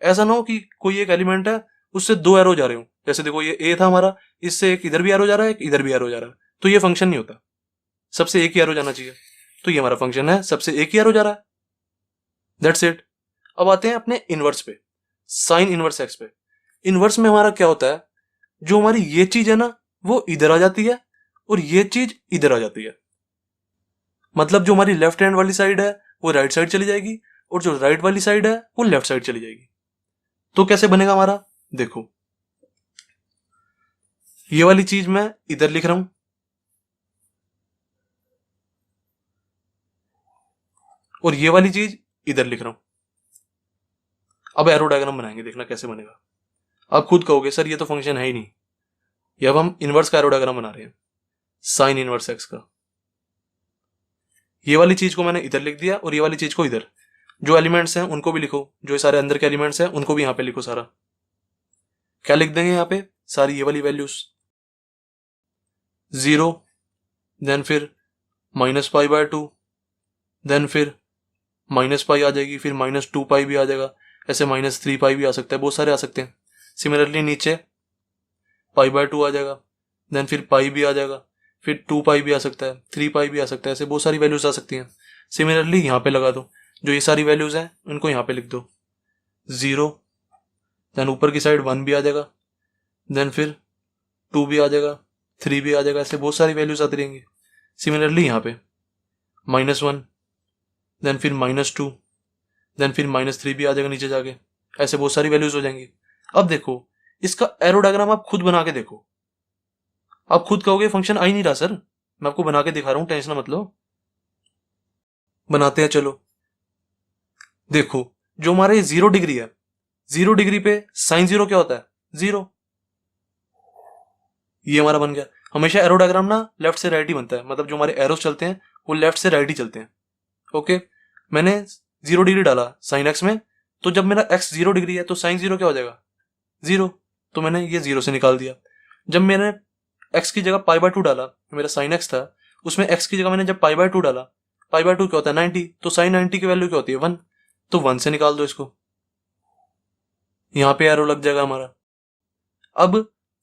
ऐसा ना हो कि कोई एक एलिमेंट है उससे 2 एरो जा रहे हो। जैसे देखो ये ए था हमारा, इससे एक इधर भी एरो जा रहा है, एक इधर भी एरो जा रहा है, तो ये फंक्शन नहीं होता। सबसे एक ही एरो जाना चाहिए, तो ये हमारा फंक्शन है, सबसे एक ही एरो जा रहा है। That's it. अब आते हैं अपने इनवर्स पे, साइन इनवर्स एक्स पे। इनवर्स में हमारा क्या होता है, जो हमारी ये चीज है ना वो इधर आ जाती है और ये चीज इधर आ जाती है। मतलब जो हमारी लेफ्ट हैंड वाली साइड है वो राइट साइड चली जाएगी और जो राइट वाली साइड है वो लेफ्ट साइड चली जाएगी। तो कैसे बनेगा हमारा? देखो ये वाली चीज मैं इधर लिख रहा हूं और ये वाली चीज इधर लिख रहा हूं। अब एरो डायग्राम बनाएंगे, देखना कैसे बनेगा। आप खुद कहोगे सर ये तो फंक्शन है ही नहीं, ये अब हम इनवर्स का एरो डायग्राम बना रहे हैं, साइन इनवर्स एक्स का। ये वाली चीज को मैंने इधर लिख दिया और ये वाली चीज को इधर। जो एलिमेंट्स हैं उनको भी लिखो, जो सारे अंदर के एलिमेंट्स हैं उनको भी यहां पे लिखो सारा। क्या लिख देंगे यहाँ पे? सारी ये वाली वैल्यूज, 0, देन फिर -π/2, देन फिर -π आ जाएगी, फिर -2 पाई भी आ जाएगा, ऐसे -3 पाई भी आ सकता है, बहुत सारे आ सकते हैं। सिमिलरली नीचे π/2 आ जाएगा, देन फिर पाई भी आ जाएगा, फिर 2 पाई भी आ सकता है, 3 पाई भी आ सकता है, ऐसे बहुत सारी वैल्यूज आ सकती हैं। सिमिलरली यहाँ पे लगा दो, जो ये सारी वैल्यूज हैं उनको यहाँ पे लिख दो, 0, देन ऊपर की साइड 1 भी आ जाएगा, देन फिर 2 भी आ जाएगा, 3 भी आ जाएगा, ऐसे बहुत सारी वैल्यूज आती रहेंगी। सिमिलरली यहाँ पे -1, देन फिर -2, देन फिर -3 भी आ जाएगा नीचे जाके, ऐसे बहुत सारी वैल्यूज हो जाएंगी। अब देखो इसका एरो डायग्राम आप खुद बना के देखो, आप खुद कहोगे फंक्शन आ ही नहीं रहा सर, मैं आपको बना के दिखा रहा हूं, टेंशन मत लो। बनाते हैं चलो। देखो जो हमारे 0 डिग्री है, 0 डिग्री पे साइन 0 क्या होता है, 0। ये हमारा बन गया। हमेशा एरो डायग्राम ना लेफ्ट से राइट ही बनता है, मतलब जो हमारे एरोस चलते हैं वो लेफ्ट से राइट ही चलते हैं। ओके, मैंने 0 डिग्री डाला साइन एक्स में, तो जब मेरा एक्स 0 डिग्री है तो साइन 0 क्या हो जाएगा, 0, तो मैंने ये 0 से निकाल दिया। जब मैंने एक्स की जगह π/2 डाला, मेरा साइन एक्स था, उसमें एक्स की जगह मैंने जब π/2 डाला, π/2 क्या होता है 90, तो साइन 90 की वैल्यू क्या होती है 1, तो 1 से निकाल दो इसको, यहां पे एरो लग जाएगा हमारा। अब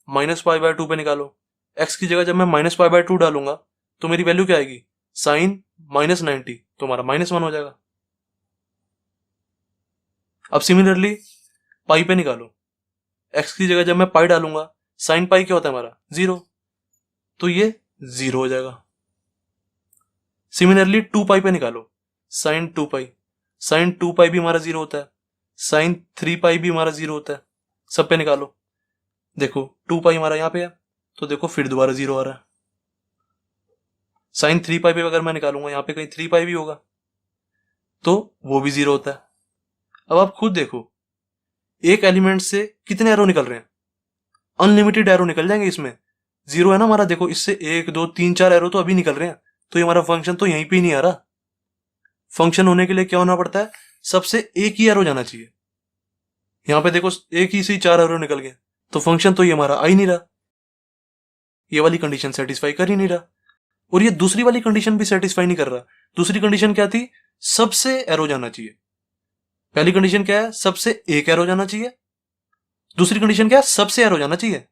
-π/2 पे निकालो, एक्स की जगह जब मैं -π/2 डालूंगा तो मेरी वैल्यू क्या आएगी, साइन -90, तो हमारा -1 हो जाएगा। अब सिमिलरली पाई पे निकालो, एक्स की जगह जब मैं पाई डालूंगा, साइन पाई क्या होता है हमारा 0, तो ये 0 हो जाएगा। सिमिलरली 2 पाई पे निकालो, साइन 2 पाई, साइन 2 पाई भी हमारा 0 होता है, साइन 3 पाई भी हमारा 0 होता है। सब पे निकालो, देखो 2 पाई हमारा यहाँ पे है, तो देखो फिर दोबारा 0 आ रहा है। साइन 3 पाई पे अगर मैं निकालूंगा, यहाँ पे कहीं 3 पाई भी होगा, तो वो भी 0 होता है। अब आप खुद देखो एक एलिमेंट से कितने एरो निकल रहे हैं, अनलिमिटेड एरो निकल जाएंगे इसमें। 0 है ना हमारा, देखो इससे 1 2 3 4 एरो तो अभी निकल रहे हैं, तो ये हमारा फंक्शन तो यहीं पे ही नहीं आ रहा। फंक्शन होने के लिए क्या होना पड़ता है, सबसे एक ही एरो जाना चाहिए। यहां पे देखो एक ही से 4 एरो निकल गए, तो फंक्शन तो ये हमारा आ ही नहीं रहा, ये वाली कंडीशन सेटिस्फाई कर ही नहीं रहा। और ये दूसरी वाली कंडीशन भी सेटिस्फाई नहीं कर रहा। दूसरी कंडीशन क्या थी, सबसे एरो जाना चाहिए। पहली कंडीशन क्या है, सबसे एक एरो जाना चाहिए। दूसरी कंडीशन क्या है, सबसे एरो जाना चाहिए,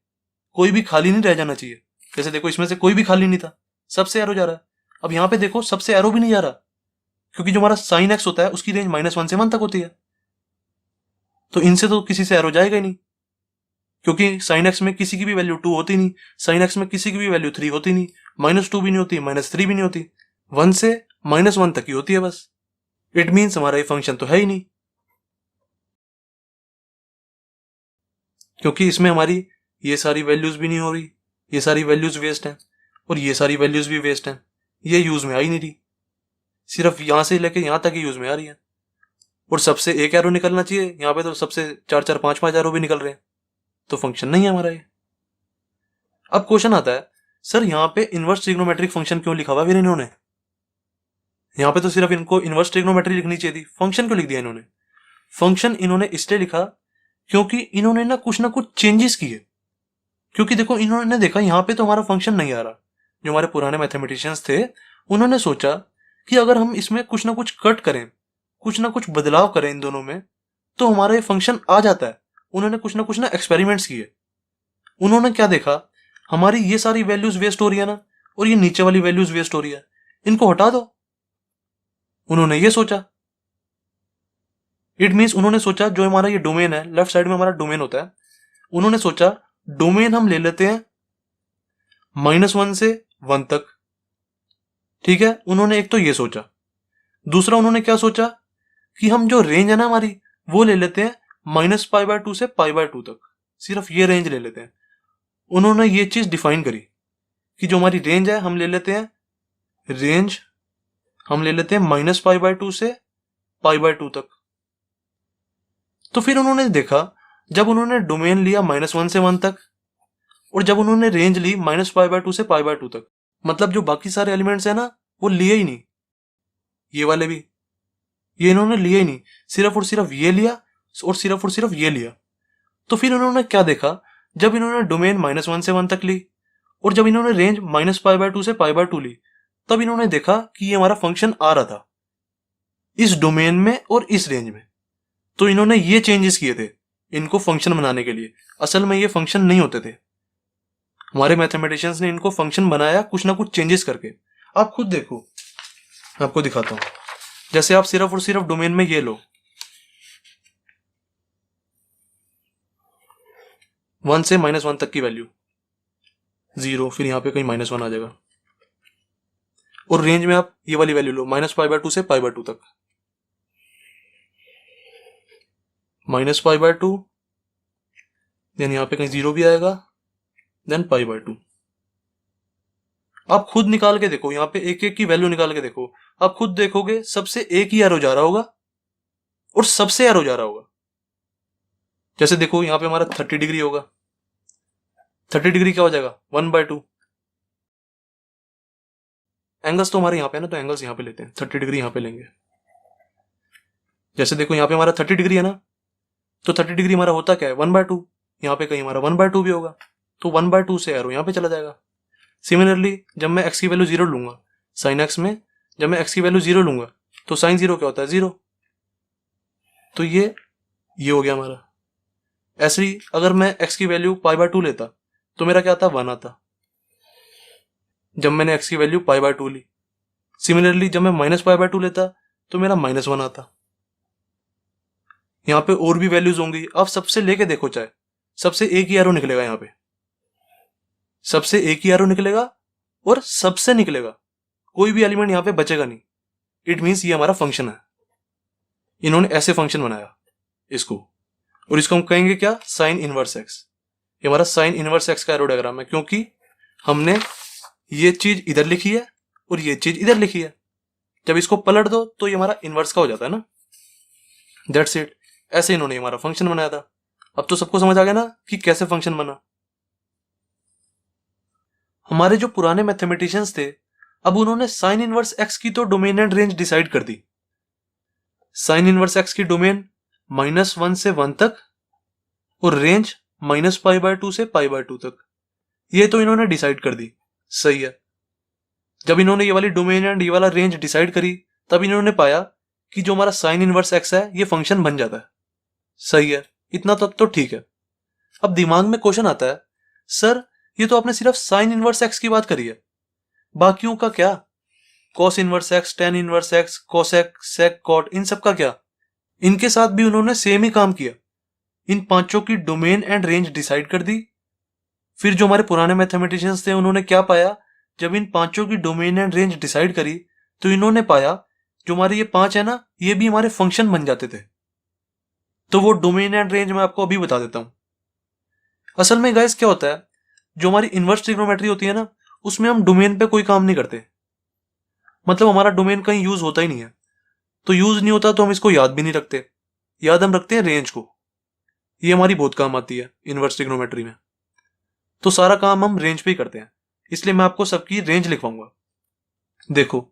कोई भी खाली नहीं रह जाना चाहिए। जैसे देखो इसमें से कोई भी खाली नहीं था, सबसे एरो जा रहा है। अब यहां पे देखो सबसे एरो भी नहीं जा रहा, क्योंकि जो हमारा साइन एक्स होता है उसकी रेंज -1 से 1 तक होती है, तो इनसे तो किसी से एरो जाएगा ही नहीं, क्योंकि साइन एक्स में किसी की भी वैल्यू 2 होती नहीं, साइन एक्स में किसी की भी वैल्यू 3 होती नहीं, -2 भी नहीं होती, -3 भी नहीं होती, 1 से -1 तक ही होती है बस। इट मीन्स हमारा ये फंक्शन तो है ही नहीं, क्योंकि इसमें हमारी ये सारी वैल्यूज भी नहीं हो रही, ये सारी वैल्यूज वेस्ट हैं, और ये सारी वैल्यूज भी वेस्ट हैं, ये यूज में आ ही नहीं रही, सिर्फ यहां से लेके यहां तक ही यूज में आ रही है। और सबसे एक एरो निकलना चाहिए, यहां पे तो सबसे 4 5 5 एरो भी निकल रहे हैं, तो फंक्शन नहीं है हमारा ये। अब क्वेश्चन आता है, सर यहां पे इनवर्स ट्रिग्नोमेट्रिक फंक्शन क्यों लिखा हुआ फिर इन्होंने, यहां पे तो सिर्फ इनको इनवर्स ट्रिग्नोमेट्री लिखनी चाहिए थी, फंक्शन क्यों लिख दिया इन्होंने। फंक्शन इन्होंने इसलिए लिखा क्योंकि इन्होंने ना कुछ चेंजेस किए। क्योंकि देखो इन्होंने देखा यहां पे तो हमारा फंक्शन नहीं आ रहा, जो हमारे पुराने मैथमेटिशियंस थे उन्होंने सोचा कि अगर हम इसमें कुछ ना कुछ कट करें, कुछ ना कुछ बदलाव करें इन दोनों में, तो हमारा ये फंक्शन आ जाता है। उन्होंने कुछ ना एक्सपेरिमेंट्स किए। उन्होंने क्या देखा, हमारी ये सारी वैल्यूज वेस्ट हो रही है ना, और ये नीचे वाली वैल्यूज वेस्ट हो रही है, इनको हटा दो। उन्होंने ये सोचा, इट मीन्स उन्होंने सोचा जो हमारा ये डोमेन है, लेफ्ट साइड में हमारा डोमेन होता है, उन्होंने सोचा डोमेन हम ले लेते हैं -1 से 1 तक, ठीक है। उन्होंने एक तो ये सोचा। दूसरा उन्होंने क्या सोचा कि हम जो रेंज है ना हमारी, वो ले लेते हैं -π/2 से π/2 तक, सिर्फ ये रेंज ले लेते हैं। उन्होंने ये चीज डिफाइन करी कि जो हमारी रेंज है हम ले लेते हैं, रेंज हम ले लेते हैं -π/2 से π/2 तक। तो फिर उन्होंने देखा, जब उन्होंने डोमेन लिया -1 से 1 तक, और जब उन्होंने रेंज ली -π/2 से π/2 तक, मतलब जो बाकी सारे एलिमेंट्स है ना वो लिए ही नहीं, ये वाले भी ये इन्होंने लिए ही नहीं, सिर्फ और सिर्फ ये लिया और सिर्फ ये लिया। तो फिर उन्होंने क्या देखा, जब इन्होंने डोमेन -1 से 1 तक ली और जब इन्होंने रेंज -π/2 से π/2 ली, तब इन्होंने देखा कि ये हमारा फंक्शन आ रहा था इस डोमेन में और इस रेंज में। तो इन्होंने ये चेंजेस किए थे इनको फंक्शन बनाने के लिए। असल में ये फंक्शन नहीं होते थे, हमारे मैथमेटिशियंस ने इनको फंक्शन बनाया कुछ ना कुछ चेंजेस करके। आप खुद देखो, मैं आपको दिखाता हूं। जैसे आप सिर्फ और सिर्फ डोमेन में ये लो 1 से -1 तक की वैल्यू 0, फिर यहाँ पे कहीं -1 आ जाएगा। और रेंज में आप ये वाली वैल्यू लो -π/2 से π/2 तक, -π/2, देन यहाँ पे कहीं 0 भी आएगा, देन π/2। आप खुद निकाल के देखो, यहाँ पे एक एक की वैल्यू निकाल के देखो, आप खुद देखोगे सबसे एक ही एरो जा रहा होगा और सबसे एरो जा रहा होगा। जैसे देखो यहाँ पे हमारा 30 डिग्री होगा, 30 डिग्री क्या हो जाएगा 1/2। एंगल्स तो हमारे यहाँ पे है ना, तो एंगल्स यहाँ पे लेते हैं, 30 डिग्री यहाँ पे लेंगे। जैसे देखो यहाँ पे हमारा 30 डिग्री है ना, तो 30 डिग्री हमारा होता क्या है 1/2, यहाँ पे कहीं हमारा 1/2 भी होगा, तो 1/2 से एरो यहाँ पे चला जाएगा। सिमिलरली जब मैं x की वैल्यू 0 लूंगा साइन x में, जब मैं x की वैल्यू 0 लूंगा तो साइन 0 क्या होता है 0, तो ये हो गया हमारा। ऐसे ही अगर मैं x की वैल्यू π/2 लेता तो मेरा क्या आता 1 आता, जब मैंने x की वैल्यू π/2 ली। सिमिलरली जब मैं -π/2 लेता तो मेरा -1 आता। यहाँ पे और भी वैल्यूज होंगी, आप सबसे लेके देखो, चाहे सबसे एक ही एरो निकलेगा, यहाँ पे सबसे एक ही एरो निकलेगा और सबसे निकलेगा, कोई भी एलिमेंट यहाँ पे बचेगा नहीं। इट मीन्स ये हमारा फंक्शन है, इन्होंने ऐसे फंक्शन बनाया इसको, और इसको हम कहेंगे क्या साइन इनवर्स एक्स। ये हमारा साइन इनवर्स एक्स का एरो डायग्राम है, क्योंकि हमने ये चीज इधर लिखी है और ये चीज इधर लिखी है, जब इसको पलट दो तो ये हमारा इनवर्स का हो जाता है ना। दैट्स इट, ऐसे इन्होंने हमारा फंक्शन बनाया था। अब तो सबको समझ आ गया ना कि कैसे फंक्शन बना। हमारे जो पुराने मैथमेटिशियंस थे, अब उन्होंने साइन इनवर्स एक्स की तो डोमेन एंड रेंज डिसाइड कर दी। साइन इनवर्स एक्स की डोमेन -1 से 1 तक और रेंज -π/2 से π/2 तक, ये तो इन्होंने डिसाइड कर दी। सही है। जब इन्होंने ये वाली डोमेन एंड ये वाला रेंज डिसाइड करी, तब इन्होंने पाया कि जो हमारा साइन इनवर्स एक्स है ये फंक्शन बन जाता है। सही है, इतना तक तो ठीक है। अब दिमाग में क्वेश्चन आता है, सर ये तो आपने सिर्फ साइन इनवर्स एक्स की बात करी है, बाकियों का क्या, cos inverse x, tan inverse x, cosec, sec, cot, इन सब का क्या? इनके साथ भी उन्होंने सेम ही काम किया, इन पांचों की डोमेन एंड रेंज डिसाइड कर दी। फिर जो हमारे पुराने मैथमेटिशियंस थे उन्होंने क्या पाया, जब इन पांचों की डोमेन एंड रेंज डिसाइड करी तो इन्होंने पाया जो हमारे ये पांच है ना, ये भी हमारे फंक्शन बन जाते थे। तो वो डोमेन एंड रेंज मैं आपको अभी बता देता हूं। असल में गाइस क्या होता है, जो हमारी इनवर्स ट्रिग्नोमेट्री होती है ना, उसमें हम डोमेन पे कोई काम नहीं करते, मतलब हमारा डोमेन कहीं यूज होता ही नहीं है। तो यूज नहीं होता तो हम इसको याद भी नहीं रखते, याद हम रखते हैं रेंज को। ये हमारी बहुत काम आती है इनवर्स ट्रिग्नोमेट्री में, तो सारा काम हम रेंज पे ही करते हैं, इसलिए मैं आपको सबकी रेंज लिखवाऊंगा। देखो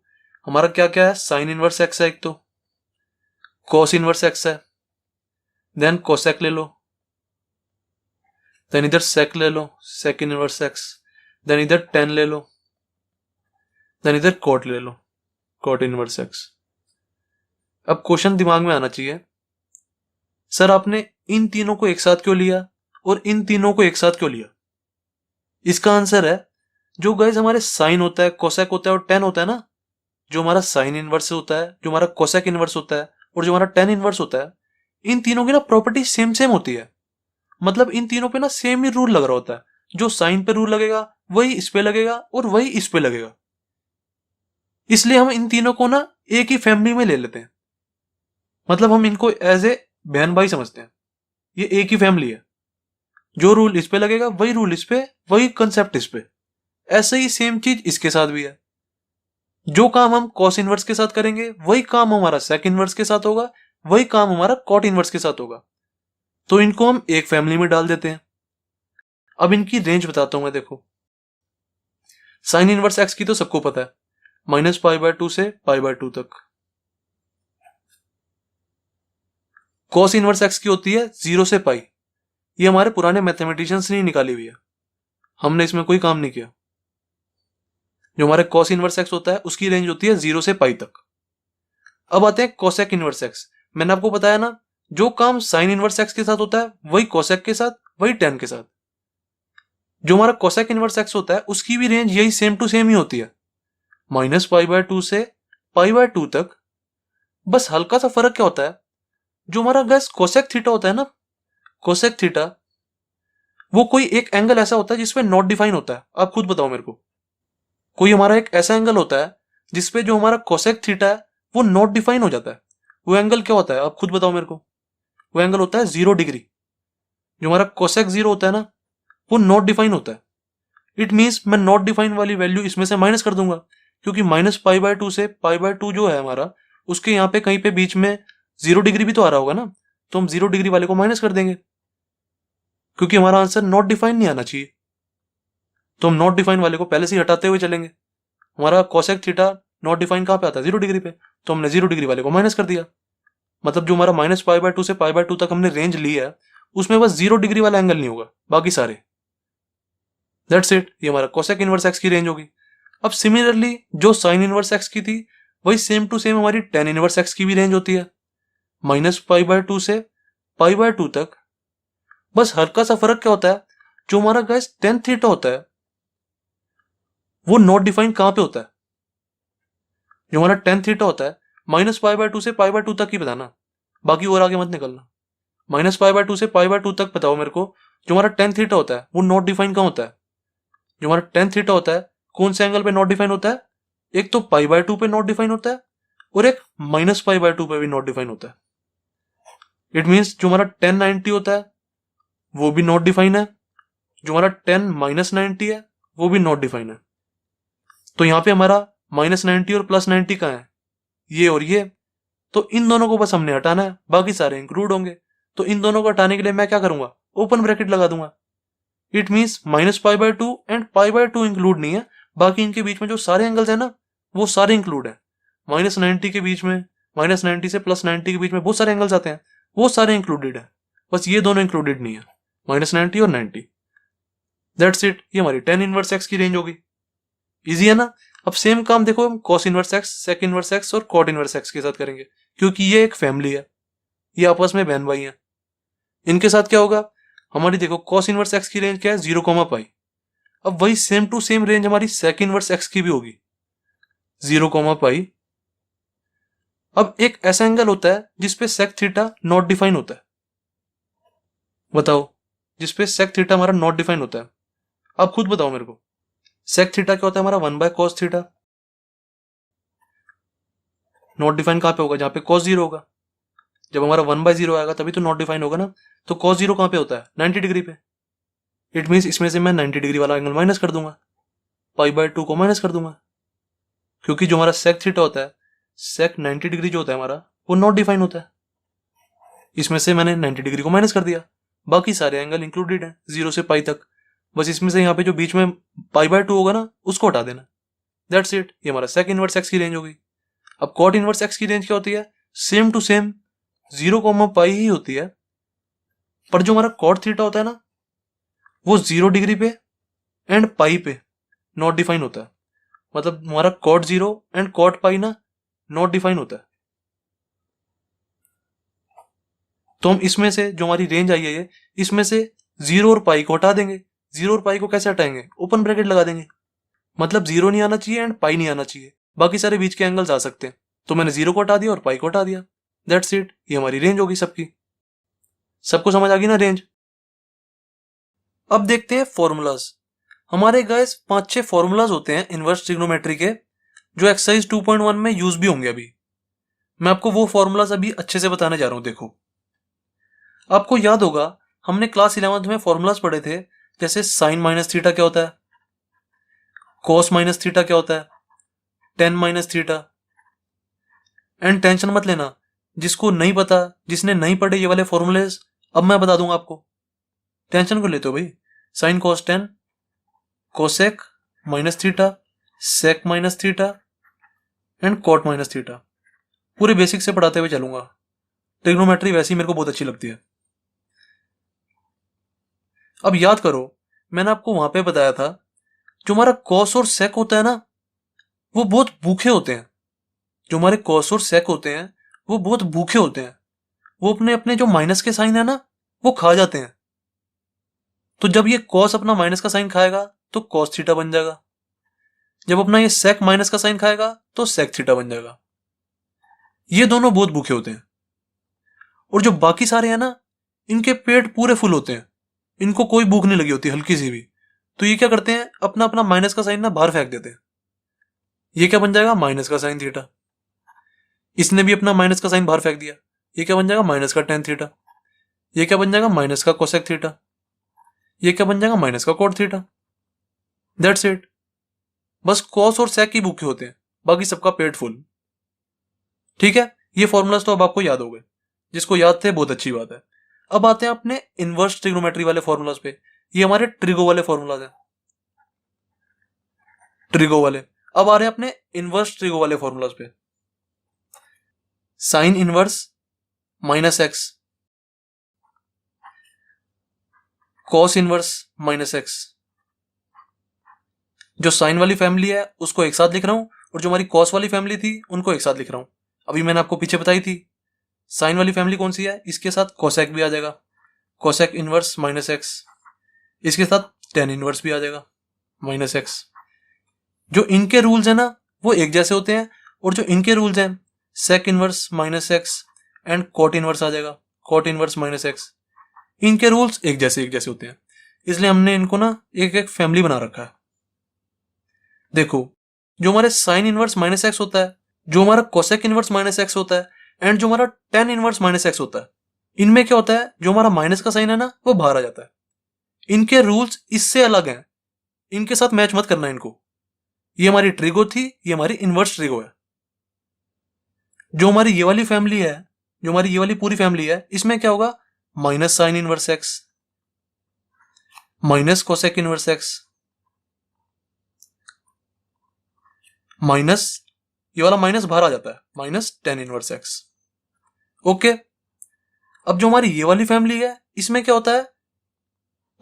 हमारा क्या क्या है, साइन इनवर्स एक्स है एक, तो कॉस इनवर्स एक्स है, देन कोसेक ले लो, देन इधर सेक ले लो, सेक इनवर्स एक्स, देन इधर टेन ले लो, देन इधर कॉट ले लो, कॉट इनवर्स एक्स। अब क्वेश्चन दिमाग में आना चाहिए, सर आपने इन तीनों को एक साथ क्यों लिया और इन तीनों को एक साथ क्यों लिया? इसका आंसर है, जो गाइस हमारे साइन होता है, कोसेक होता है और टेन होता है ना, जो हमारा साइन इनवर्स होता है, जो हमारा कोसेक इनवर्स होता है और जो हमारा टेन इनवर्स होता है, इन तीनों की ना प्रॉपर्टी सेम सेम होती है। मतलब इन तीनों पे ना सेम ही रूल लग रहा होता है, जो साइन पे रूल लगेगा वही इस पे लगेगा और वही इस पे लगेगा। इसलिए हम इन तीनों को ना एक ही फैमिली में ले लेते हैं, मतलब हम इनको एज ए बहन भाई समझते हैं, ये एक ही फैमिली है, जो रूल इस पे लगेगा वही रूल इस पे, वही कंसेप्ट इस पे। ऐसे ही सेम चीज इसके साथ भी है, जो काम हम कॉस इनवर्स के साथ करेंगे वही काम हमारा सेक इनवर्स के साथ होगा, वही काम हमारा कॉट इनवर्स के साथ होगा। तो इनको हम एक फैमिली में डाल देते हैं। अब इनकी रेंज बताता हूं मैं। देखो साइन इनवर्स एक्स की तो सबको पता है, -π/2 से π/2 तक। कॉस इनवर्स एक्स की होती है 0 से पाई, ये हमारे पुराने मैथमेटिशियंस ने निकाली हुई है, हमने इसमें कोई काम नहीं किया। जो हमारे कॉस इनवर्स एक्स होता है उसकी रेंज होती है 0 से पाई तक। अब आते हैं कोसेक इनवर्स एक्स। मैंने आपको बताया ना, जो काम साइन इनवर्स एक्स के साथ होता है वही कोसेक के साथ, वही टेन के साथ। जो हमारा कोसेक इनवर्स एक्स होता है उसकी भी रेंज यही सेम टू सेम ही होती है, -π/2 से π/2 तक। बस हल्का सा फर्क क्या होता है, जो हमारा गैस कोसेक थीटा होता है ना, कोसेक थीटा, वो कोई एक एंगल ऐसा होता है जिसपे नॉट डिफाइन होता है। आप खुद बताओ मेरे को, कोई हमारा एक ऐसा एंगल होता है जिसपे जो हमारा कोसेक थीटा है वो नॉट डिफाइन हो जाता है। वो एंगल क्या होता है, आप खुद बताओ मेरे को। वो एंगल होता है 0 डिग्री। जो हमारा कोसेक 0 होता है ना, वो नॉट डिफाइन होता है। इट मीन्स मैं नॉट डिफाइन वाली वैल्यू इसमें से माइनस कर दूंगा, क्योंकि -π/2 से π/2 जो है हमारा, उसके यहाँ पे कहीं पे बीच में 0 डिग्री भी तो आ रहा होगा ना, तो हम 0 डिग्री वाले को माइनस कर देंगे, क्योंकि हमारा आंसर नॉट डिफाइन नहीं आना चाहिए। तो हम नॉट डिफाइन वाले को पहले से ही हटाते हुए चलेंगे। हमारा कोसेक थीटा नॉट डिफाइन कहाँ पे आता है, 0 डिग्री पे, तो हमने 0 डिग्री वाले को माइनस कर दिया। मतलब जो हमारा -π/2 से π/2 तक हमने रेंज ली है, उसमें बस 0 डिग्री वाला एंगल नहीं होगा, बाकी सारे। दैट्स इट, ये हमारा कोसेक इनवर्स एक्स की रेंज होगी। अब सिमिलरली जो साइन इनवर्स एक्स की थी, वही सेम टू सेम हमारी टेन इनवर्स एक्स की भी रेंज होती है, -π/2 से π/2 तक। बस हल्का सा फर्क क्या होता है, जो हमारा गाइस टेन थीटा होता है वो नॉट डिफाइन कहां पे होता है। जो हमारा टेन थीटा होता है, -π/2 से π/2 तक ही बताना, बाकी और आगे मत निकलना। -π/2 से π/2 तक बताओ मेरे को, जो हमारा टेन थीटा होता है वो नॉट डिफाइन कहां होता है। जो हमारा टेन थीटा होता है, कौन से एंगल पे नॉट डिफाइन होता है, एक तो π/2 पे नॉट डिफाइन होता है, और एक -π/2 पे भी नॉट डिफाइन होता है। इट मीन्स जो हमारा 1090 होता है वो भी नॉट डिफाइन है, जो हमारा 10-90 है वो भी नॉट डिफाइन है। तो यहाँ पे हमारा -90 और +90 कहाँ है, ये और ये, तो इन दोनों को बस हमने हटाना है, बाकी सारे इंक्लूड होंगे। तो इन दोनों को हटाने के लिए मैं क्या करूंगा, ओपन ब्रैकेट लगा दूंगा। इट मीन्स -π/2 एंड π/2 इंक्लूड नहीं है, बाकी इनके बीच में जो सारे एंगल्स है ना, वो सारे इंक्लूड है। -90 के बीच में, -90 से +90 के बीच में बहुत सारे एंगल्स आते हैं, वो सारे इंक्लूडेड है, बस ये दोनों इंक्लूडेड नहीं है, -90 और 90। दैट्स इट, ये हमारी 10 इनवर्स एक्स की रेंज होगी। इजी है ना। अब सेम काम देखो हम cos inverse x, sec inverse x और कॉट इनवर्स एक्स के साथ करेंगे, क्योंकि ये एक फैमिली है, ये आपस में बहन भाई हैं। इनके साथ क्या होगा, हमारी देखो कॉस इनवर्स एक्स की रेंज क्या है, 0, π। अब वही सेम टू सेम रेंज हमारी सेक इनवर्स एक्स की भी होगी, 0, π। अब एक ऐसा एंगल होता है जिसपे सेक थीटा नॉट डिफाइन होता है, बताओ, जिसपे सेक थीटा हमारा नॉट डिफाइन होता है। आप खुद बताओ मेरे को, सेक थीटा क्या होता है हमारा, 1/cos थीटा। नॉट डिफाइन कहां पे होगा, जहां पे cos 0 होगा। जब हमारा 1/0 आएगा तभी तो नॉट डिफाइन होगा ना। तो cos 0 कहां पे होता है, 90 डिग्री पे। इट मीन्स इसमें से मैं 90 डिग्री वाला एंगल माइनस कर दूंगा, π/2 को माइनस कर दूंगा, क्योंकि जो हमारा सेक थीटा होता है, सेक 90 डिग्री जो होता है हमारा, वो नॉट डिफाइन होता है। इसमें से मैंने 90 डिग्री को माइनस कर दिया, बाकी सारे एंगल इंक्लूडेड हैं 0 से π तक। बस इसमें से यहाँ पे जो बीच में π/2 होगा ना, उसको हटा देना। दैट्स इट, ये हमारा सेक इनवर्स एक्स की रेंज होगी। अब कॉट इनवर्स एक्स की रेंज क्या होती है, सेम टू सेम 0, π ही होती है, पर जो हमारा कॉट थीटा होता है ना, वो 0 डिग्री पे एंड पाई पे नॉट डिफाइन होता है। मतलब हमारा कॉट 0 एंड कॉट पाई ना नॉट डिफाइन होता है। तो हम इसमें से जो हमारी रेंज आई है ये, इसमें से 0 और पाई को हटा देंगे। 0 और पाई को कैसे हटाएंगे, ओपन ब्रैकेट लगा देंगे। मतलब 0 नहीं आना चाहिए एंड पाई नहीं आना चाहिए, बाकी सारे बीच के एंगल्स आ सकते हैं। तो मैंने 0 को हटा दिया और पाई को हटा दिया। दैट्स इट, ये हमारी रेंज होगी सबकी। सबको समझ आ गई ना रेंज। अब देखते हैं फॉर्मूलाज। हमारे गाइस 5-6 फॉर्मूलाज होते हैं इनवर्स ट्रिग्नोमेट्री के, जो एक्सरसाइज 2.1 में यूज भी होंगे। अभी मैं आपको वो फॉर्मूलाज अभी अच्छे से बताने जा रहा हूं। देखो, आपको याद होगा हमने क्लास 11th में फॉर्मूलाज पढ़े थे, जैसे साइन माइनस थीटा क्या होता है, कॉस माइनस थीटा क्या होता है, ten minus theta. And tension मत लेना, जिसको नहीं पता, जिसने नहीं पढ़े ये वाले फॉर्मूलेज, अब मैं बता दूंगा आपको। टेंशन को लेते हो भाई, sine cos tan, cosec minus theta, sec minus theta and cot minus theta, पूरे बेसिक से पढ़ाते हुए चलूंगा। ट्रिग्नोमेट्री वैसे ही मेरे को बहुत अच्छी लगती है। अब याद करो, मैंने आपको वहां पे बताया था, जो हमारा कॉस और सेक होता है ना, वो बहुत भूखे होते हैं। जो हमारे कॉस और सेक होते हैं वो बहुत भूखे होते हैं, वो अपने अपने जो माइनस के साइन है ना, वो खा जाते हैं। तो जब ये कॉस अपना माइनस का साइन खाएगा तो कॉस थीटा बन जाएगा, जब अपना ये सेक माइनस का साइन खाएगा तो सेक थीटा बन जाएगा। ये दोनों बहुत भूखे होते हैं, और जो बाकी सारे हैं ना, इनके पेट पूरे फुल होते हैं, इनको कोई भूख नहीं लगी होती हल्की सी भी। तो ये क्या करते हैं, अपना अपना माइनस का साइन ना बाहर फेंक देते हैं। ये क्या बन जाएगा, माइनस का साइन थीटा। इसने भी अपना माइनस का साइन बाहर फेंक दिया, ये क्या बन जाएगा, माइनस का टेन थीटा। ये क्या बन जाएगा, माइनस का कोसेक थीटा। ये क्या बन जाएगा, माइनस का कोट थीटा। That's it. बस कॉस और सेक ही भूखे होते हैं, बाकी सबका पेट फुल। ठीक है, ये फॉर्मूलाज तो अब आपको याद हो गए, जिसको याद थे बहुत अच्छी बात है। अब आते हैं अपने इनवर्स ट्रिग्नोमेट्री वाले फॉर्मूलाज पे। ये हमारे ट्रिगो वाले फॉर्मूलाज हैं, ट्रिगो वाले। अब आ रहे हैं अपने इनवर्स ट्रिगो वाले फॉर्मूलाज पे। Sign inverse minus x, cos inverse minus x. जो साइन वाली फैमिली है उसको एक साथ लिख रहा हूं, और जो हमारी कॉस वाली फैमिली थी उनको एक साथ लिख रहा हूं। अभी मैंने आपको पीछे बताई थी, साइन वाली फैमिली कौन सी है, इसके साथ कोसेक भी आ जाएगा, कोसेक इनवर्स माइनस एक्स। इसके साथ टेन इनवर्स भी आ जाएगा माइनस एक्स। जो इनके रूल्स है ना वो एक जैसे होते हैं, और जो इनके रूल्स हैं sec inverse minus x and cot inverse आ जाएगा, कोट इनवर्स माइनस एक्स। इनके रूल्स एक जैसे होते हैं, इसलिए हमने इनको ना एक एक फैमिली बना रखा है। देखो, जो हमारे साइन इनवर्स माइनस एक्स होता है, जो हमारा कोसेक इनवर्स माइनस एक्स होता है, एंड जो हमारा टेन इनवर्स माइनस एक्स होता है, इनमें क्या होता है, जो हमारा माइनस का साइन है ना वो बाहर आ जाता है। इनके रूल्स इससे अलग हैं, इनके साथ मैच मत करना इनको। ये हमारी ट्रिगो थी, ये हमारी इनवर्स ट्रिगो है। जो हमारी ये वाली फैमिली है, जो हमारी ये वाली पूरी फैमिली है, इसमें क्या होगा, minus sine inverse x minus cosec inverse x minus, ये वाला माइनस बाहर आ जाता है, minus ten inverse x. Okay, अब जो हमारी ये वाली फैमिली है इसमें क्या होता है,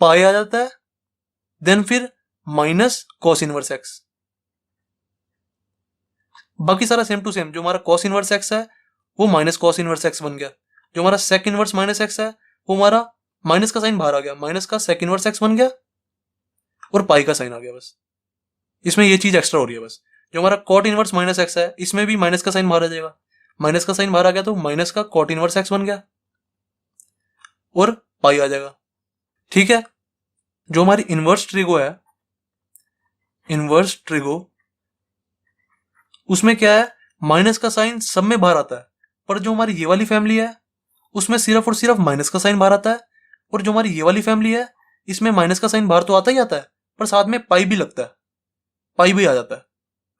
पाई आ जाता है, देन फिर माइनस कॉस इनवर्स एक्स। बाकी सारा सेम टू सेम। जो हमारा कॉस इनवर्स एक्स है वो माइनस कॉस इनवर्स एक्स बन गया, जो हमारा सेक इनवर्स माइनस एक्स है वो हमारा माइनस का साइन बाहर आ गया, माइनस का सेक इनवर्स एक्स बन गया, और पाई का साइन आ गया। बस इसमें ये चीज एक्स्ट्रा हो रही है बस। जो हमारा कॉट इनवर्स माइनस एक्स है इसमें भी माइनस का साइन बाहर आ जाएगा, माइनस का साइन बाहर आ गया तो माइनस का कॉट इनवर्स एक्स बन गया, और पाई आ जाएगा। ठीक है, जो हमारी इनवर्स ट्रिगो है, इनवर्स ट्रिगो, उसमें क्या है, माइनस का साइन सब में बाहर आता है, पर जो हमारी ये वाली फैमिली है उसमें सिर्फ और सिर्फ माइनस का साइन बाहर आता है। और जो हमारी ये वाली फैमिली है इसमें माइनस का साइन बाहर तो आता ही आता है, पर साथ में पाई भी लगता है, पाई भी आ जाता है।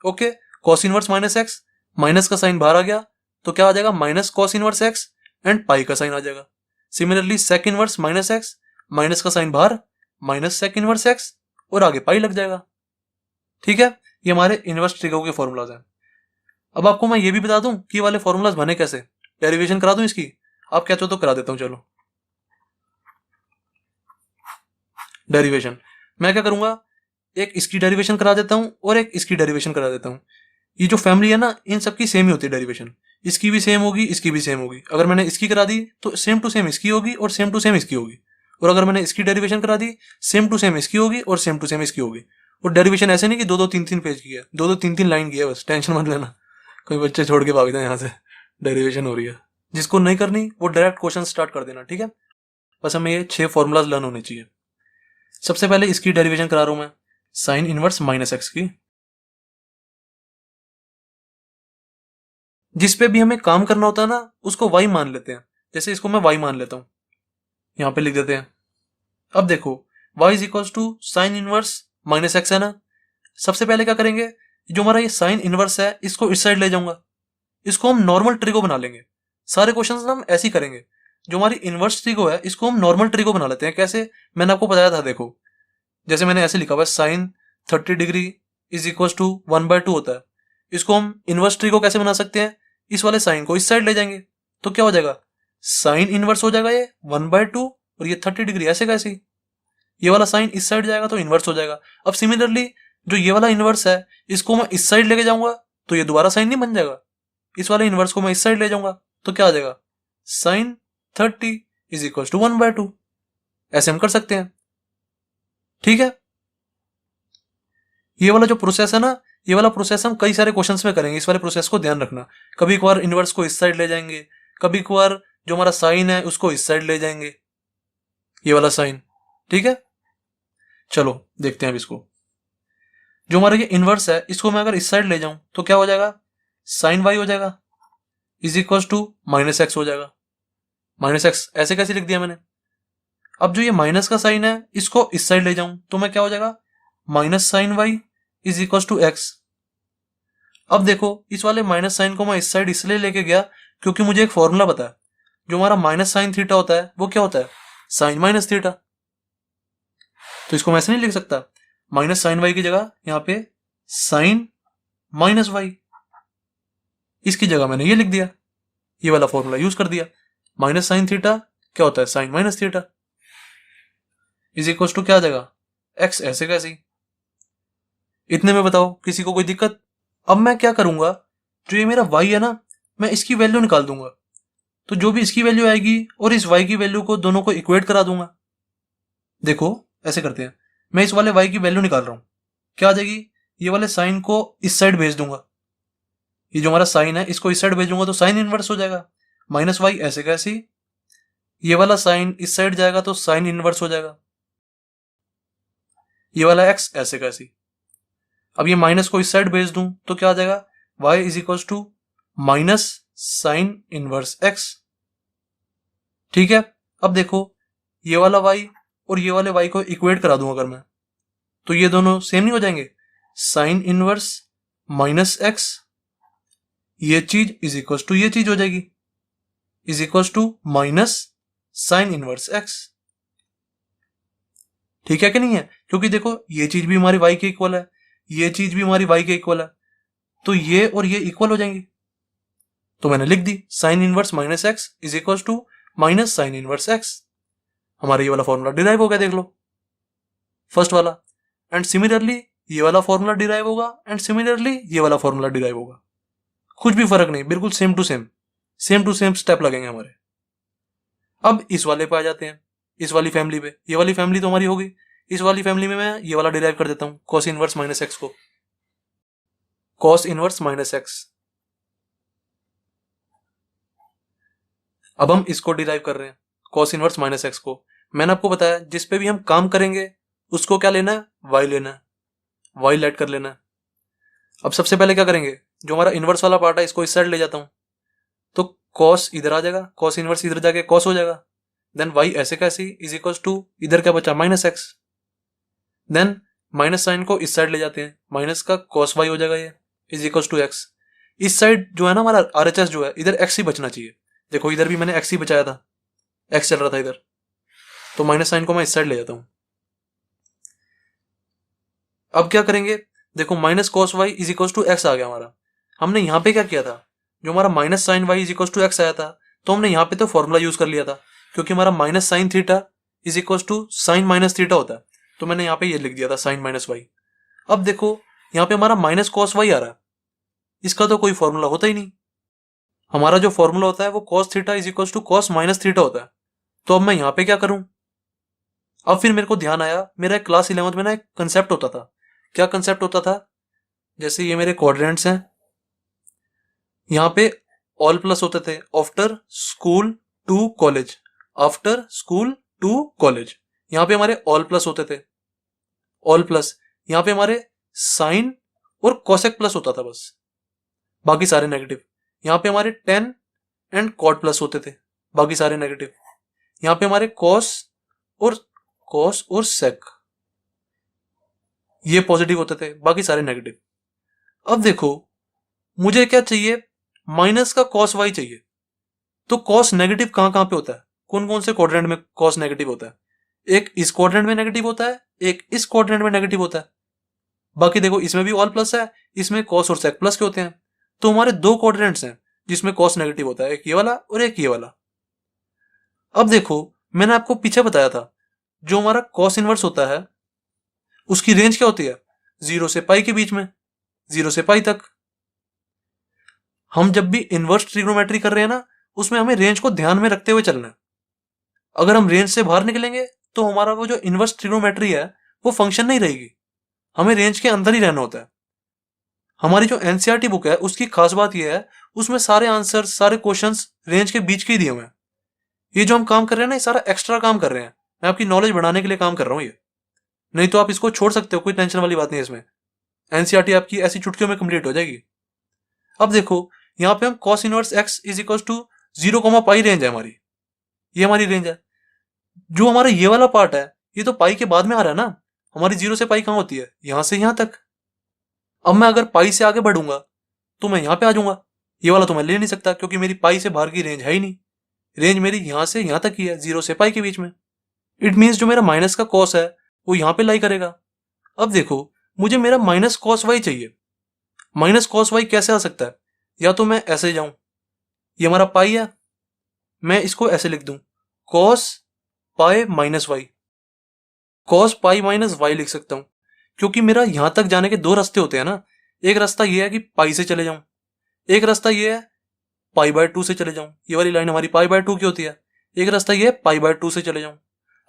Okay, cos inverse minus x, minus का साइन बाहर आ गया तो क्या आ जाएगा, minus cos inverse x and pi का साइन आ जाएगा। Similarly sec inverse minus x, minus का साइन बाहर, माइनस सेक इनवर्स एक्स, और आगे पाई लग जाएगा। ठीक है, ये हमारे इनवर्स ट्रिगो के फॉर्मूलाज हैं। अब आपको मैं ये भी बता दूं कि ये वाले फॉर्मूलाज बने कैसे, डेरिवेशन करा दूं इसकी, आप कहते हो तो करा देता हूं। चलो, डेरिवेशन मैं क्या करूंगा, एक इसकी डेरिवेशन करा देता हूं और एक इसकी डेरिवेशन करा देता हूं। ये जो फैमिली है ना इन सबकी सेम ही होती है डेरिवेशन, इसकी भी सेम होगी, इसकी भी सेम होगी। अगर मैंने इसकी करा दी तो सेम टू सेम इसकी होगी और सेम टू सेम इसकी होगी, और अगर मैंने इसकी डेरिवेशन करा दी सेम टू सेम इसकी होगी और सेम टू सेम इसकी होगी। और डेरिवेशन ऐसे नहीं कि दो दो तीन तीन पेज की है, दो दो तीन तीन लाइन की है, बस टेंशन मत लेना कोई बच्चे छोड़ के भाग जाए यहाँ से। डेरिवेशन हो रही है, जिसको नहीं करनी वो डायरेक्ट क्वेश्चन स्टार्ट कर देना। ठीक है, बस हमें ये 6 फॉर्मूलाज लर्न होने चाहिए। सबसे पहले इसकी डेरिवेशन करा रहा हूं मैं, साइन इनवर्स माइनस एक्स की। जिस पे भी हमें काम करना होता है ना उसको y मान लेते हैं, जैसे इसको मैं y मान लेता हूं, यहां पे लिख देते हैं। अब देखो, y is equal to sine inverse minus x है ना। सबसे पहले क्या करेंगे, जो हमारा ये साइन इनवर्स है इसको इस साइड ले जाऊंगा, इसको हम नॉर्मल ट्रिगो बना लेंगे। सारे क्वेश्चंस हम ऐसे ही करेंगे। जो हमारी इनवर्स ट्रिगो है इसको हम नॉर्मल ट्रिगो बना लेते हैं। कैसे, मैंने आपको बताया था, देखो जैसे मैंने ऐसे लिखा हुआ है, sine 30 degree is equal to 1/2 होता है। इसको हम इनवर्स ट्रिगो कैसे बना सकते हैं, इस वाले साइन को इस साइड ले जाएंगे तो क्या हो जाएगा, साइन इनवर्स हो जाएगा ये 1/2, और ये 30 डिग्री ऐसे कैसे, ये वाला साइन इस साइड जाएगा तो इनवर्स हो जाएगा। अब सिमिलरली जो ये वाला इनवर्स है इसको मैं इस साइड लेके जाऊंगा तो ये दोबारा साइन नहीं बन जाएगा। इस वाले इनवर्स को मैं इस साइड ले जाऊंगा तो क्या आ जाएगा, साइन 30 इज इक्वल टू 1/2। ऐसे हम कर सकते हैं। ठीक है, ये वाला जो प्रोसेस है ना ये वाला प्रोसेस हम कई सारे क्वेश्चंस में करेंगे, इस वाले प्रोसेस को ध्यान रखना। कभी कभार इनवर्स को इस साइड ले जाएंगे, कभी कभार जो हमारा साइन है उसको इस साइड ले जाएंगे, ये वाला साइन। ठीक है, चलो देखते हैं अब इसको। जो हमारा ये इनवर्स है इसको मैं अगर इस साइड ले जाऊं तो क्या हो जाएगा, साइन वाई हो जाएगा, is equal to minus x हो जाएगा। माइनस एक्स ऐसे कैसे लिख दिया मैंने। अब जो ये माइनस का साइन है इसको इस साइड ले जाऊं तो मैं क्या हो जाएगा, minus sine y is equal to x. अब देखो इस वाले माइनस साइन को मैं इस साइड इसलिए लेके गया क्योंकि मुझे एक फॉर्मूला पता है, जो हमारा माइनस साइन थीटा होता है वो क्या होता है, साइन माइनस थीटा। तो इसको मैं ऐसे नहीं लिख सकता, माइनस साइन वाई की जगह यहाँ पे साइन माइनस वाई, इसकी जगह मैंने ये लिख दिया, ये वाला फॉर्मूला यूज कर दिया। माइनस साइन थीटा क्या होता है, sine minus theta, is equal to क्या आ जाएगा, एक्स ऐसे कैसे। इतने में बताओ किसी को कोई दिक्कत। अब मैं क्या करूंगा, जो ये मेरा y है ना, मैं इसकी वैल्यू निकाल दूंगा, तो जो भी इसकी वैल्यू आएगी और इस y की वैल्यू को दोनों को इक्वेट करा दूंगा। देखो ऐसे करते हैं, मैं इस वाले y की वैल्यू निकाल रहा हूं, क्या आ जाएगी, ये वाले साइन को इस साइड भेज दूंगा, ये जो हमारा साइन है इसको इस साइड भेजूंगा तो साइन इनवर्स हो जाएगा, माइनस वाई ऐसे कैसे, ये वाला साइन इस साइड जाएगा तो साइन इनवर्स हो जाएगा, ये वाला एक्स ऐसे कैसे। अब ये माइनस को इस साइड भेज दूं तो क्या आ जाएगा, y is equal to minus sine inverse x। ठीक है, अब देखो ये वाला y और ये वाले y को इक्वेट करा दूं अगर मैं, तो ये दोनों सेम नहीं हो जाएंगे, साइन इनवर्स माइनस x, ये चीज इज इक्वल टू ये चीज हो जाएगी, is equal to minus sine inverse x। ठीक है कि नहीं है, क्योंकि देखो ये चीज भी हमारी y के इक्वल है, ये चीज भी हमारी y के इक्वल है, तो ये और ये इक्वल हो जाएंगे। तो मैंने लिख दी sine inverse minus x is equal to minus sine inverse x. हमारा ये वाला फॉर्मूला डिराइव हो गया, देख लो फर्स्ट वाला। एंड सिमिलरली ये वाला फॉर्मूला डिराइव होगा, एंड सिमिलरली ये वाला फॉर्मूला डिराइव होगा। कुछ भी फर्क नहीं, बिल्कुल सेम टू सेम स्टेप लगेंगे हमारे। अब इस वाले पे आ जाते हैं, इस वाली फैमिली पे। ये वाली फैमिली तो हमारी होगी, इस वाली फैमिली में मैं ये वाला डिराइव कर देता हूं, कॉस इनवर्स माइनस एक्स को, कॉस इनवर्स माइनस एक्स। अब हम इसको डिराइव कर रहे हैं, कॉस इनवर्स माइनस एक्स को। मैंने आपको बताया जिस पे भी हम काम करेंगे उसको क्या लेना है, y लेना है, y लेट कर लेना है। अब सबसे पहले क्या करेंगे, जो हमारा इनवर्स वाला पार्ट है इसको इस साइड ले जाता हूं, तो कॉस इधर आ जाएगा, कॉस इनवर्स इधर जाके कॉस हो जाएगा, देन y ऐसे कैसे इज इक्वल टू इधर क्या बचा, minus x. Then minus sine को इस साइड ले जाते हैं, माइनस का कॉस y हो जाएगा, ये इज इक्वल टू एक्स। इस साइड जो है ना हमारा RHS जो है, इधर x ही बचना चाहिए। देखो इधर भी मैंने x ही बचाया था, x चल रहा था इधर, तो माइनस साइन को मैं इस साइड ले जाता हूं। अब क्या करेंगे, देखो minus cos y is equal to x आ गया हमारा। हमने यहाँ पे क्या किया था, जो हमारा minus sine y is equal to x आया था, तो हमने यहाँ पे तो फॉर्मूला यूज कर लिया था, क्योंकि हमारा minus sine theta is equal to sine minus theta होता है, तो मैंने यहाँ पे ये लिख दिया था साइन माइनस वाई। अब देखो यहाँ पे हमारा माइनस कॉस वाई आ रहा है, इसका तो कोई फॉर्मूला होता ही नहीं। हमारा जो फॉर्मूला होता है वो cos theta is equal to cos minus theta होता है। तो अब मैं यहाँ पे क्या करूं, अब फिर मेरे को ध्यान आया, मेरा क्लास 11th में ना एक कंसेप्ट होता था। क्या कंसेप्ट होता था, जैसे ये मेरे क्वाड्रेंट्स हैं, यहाँ पे ऑल प्लस होते थे, after school to college, after school to college. यहाँ पे हमारे ऑल प्लस होते थे, ऑल प्लस। यहाँ पे हमारे साइन और कोसेक प्लस होता था बस, बाकी सारे नेगेटिव। यहाँ पे हमारे टेन एंड कॉट प्लस होते थे, बाकी सारे नेगेटिव। यहाँ पे हमारे कॉस और सेक ये पॉजिटिव होते थे, बाकी सारे नेगेटिव। अब देखो मुझे क्या चाहिए, माइनस का कॉस वाई चाहिए। तो कॉस नेगेटिव कहां कहां पे होता है, कौन कौन से क्वाड्रेंट में कॉस नेगेटिव होता है, एक इस क्वाड्रेंट में नेगेटिव होता है, एक इस क्वाड्रेंट में नेगेटिव होता है। बाकी देखो इसमें भी ऑल प्लस है, इसमें कॉस और सेक प्लस के होते हैं। तो हमारे दो क्वाड्रेंट्स हैं जिसमें कॉस नेगेटिव होता है, एक ये वाला और एक ये वाला। अब देखो मैंने आपको पीछे बताया था, जो हमारा कॉस इनवर्स होता है उसकी रेंज क्या होती है, 0 से पाई के बीच में, 0 से पाई तक। हम जब भी इनवर्स ट्रिग्नोमेट्री कर रहे हैं ना, उसमें हमें रेंज को ध्यान में रखते हुए चलना है। अगर हम रेंज से बाहर निकलेंगे तो हमारा वो जो इनवर्स ट्रिग्नोमेट्री है वो फंक्शन नहीं रहेगी, हमें रेंज के अंदर ही रहना होता है। हमारी जो एनसीईआरटी बुक है उसकी खास बात यह है, उसमें सारे आंसर, सारे क्वेश्चंस रेंज के बीच के ही दिए हुए हैं। ये जो हम काम कर रहे हैं ना, ये सारा एक्स्ट्रा काम कर रहे हैं, मैं आपकी नॉलेज बढ़ाने के लिए काम कर रहा हूँ ये। नहीं तो आप इसको छोड़ सकते हो, कोई टेंशन वाली बात नहीं है इसमें। एनसीईआरटी आपकी ऐसी चुटकियों में कंप्लीट हो जाएगी। अब देखो यहाँ पे हम cos inverse x is equal to 0, range है हमारी, ये हमारी रेंज है। जो हमारा ये वाला पार्ट है ये तो पाई के बाद में आ रहा है ना, हमारी 0 से पाई कहाँ होती है, यहां से यहां तक। अब मैं अगर पाई से आगे बढ़ूंगा तो मैं यहां पे आ जाऊंगा, ये वाला तो मैं ले नहीं सकता क्योंकि मेरी पाई से बाहर की रेंज है ही नहीं। रेंज मेरी यहां से यहां तक ही है, 0 से पाई के बीच में। इट मीन्स जो मेरा माइनस का कॉस है वो यहां पे लाई करेगा। अब देखो मुझे मेरा माइनस कॉस वाई चाहिए। माइनस कॉस वाई कैसे आ सकता है, या तो मैं ऐसे जाऊं, ये हमारा पाई है, मैं इसको ऐसे लिख दूं, cos pi minus y. Cos pi minus y लिख सकता हूं क्योंकि मेरा यहां तक जाने के दो रास्ते होते हैं ना। एक रास्ता ये है कि पाई से चले जाऊं, एक रास्ता ये है पाई बाय 2 से चले जाऊं। ये वाली लाइन हमारी पाई बाय 2 की होती है। एक रास्ता ये है पाई बाय 2 से चले जाऊं।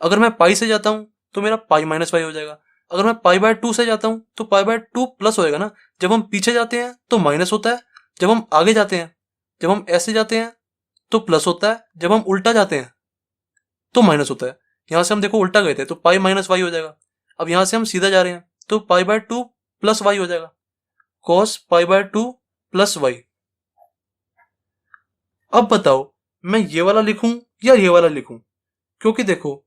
अगर मैं पाई से जाता हूं तो मेरा पाई माइनस वाई हो जाएगा। अगर मैं पाई बाय 2 से जाता हूं तो पाई बाय 2 प्लस होएगा ना। जब हम पीछे जाते हैं तो माइनस होता है, जब हम आगे जाते हैं, जब हम ऐसे जाते हैं तो प्लस होता है, जब हम उल्टा जाते हैं तो माइनस होता है। यहां से हम देखो उल्टा गए थे तो पाई माइनस वाई हो जाएगा। अब यहां से हम सीधा जा रहे हैं तो पाई बाय 2 प्लस वाई हो जाएगा, cos pi by 2 plus y. अब बताओ मैं ये वाला लिखूं या ये वाला लिखूं, क्योंकि देखो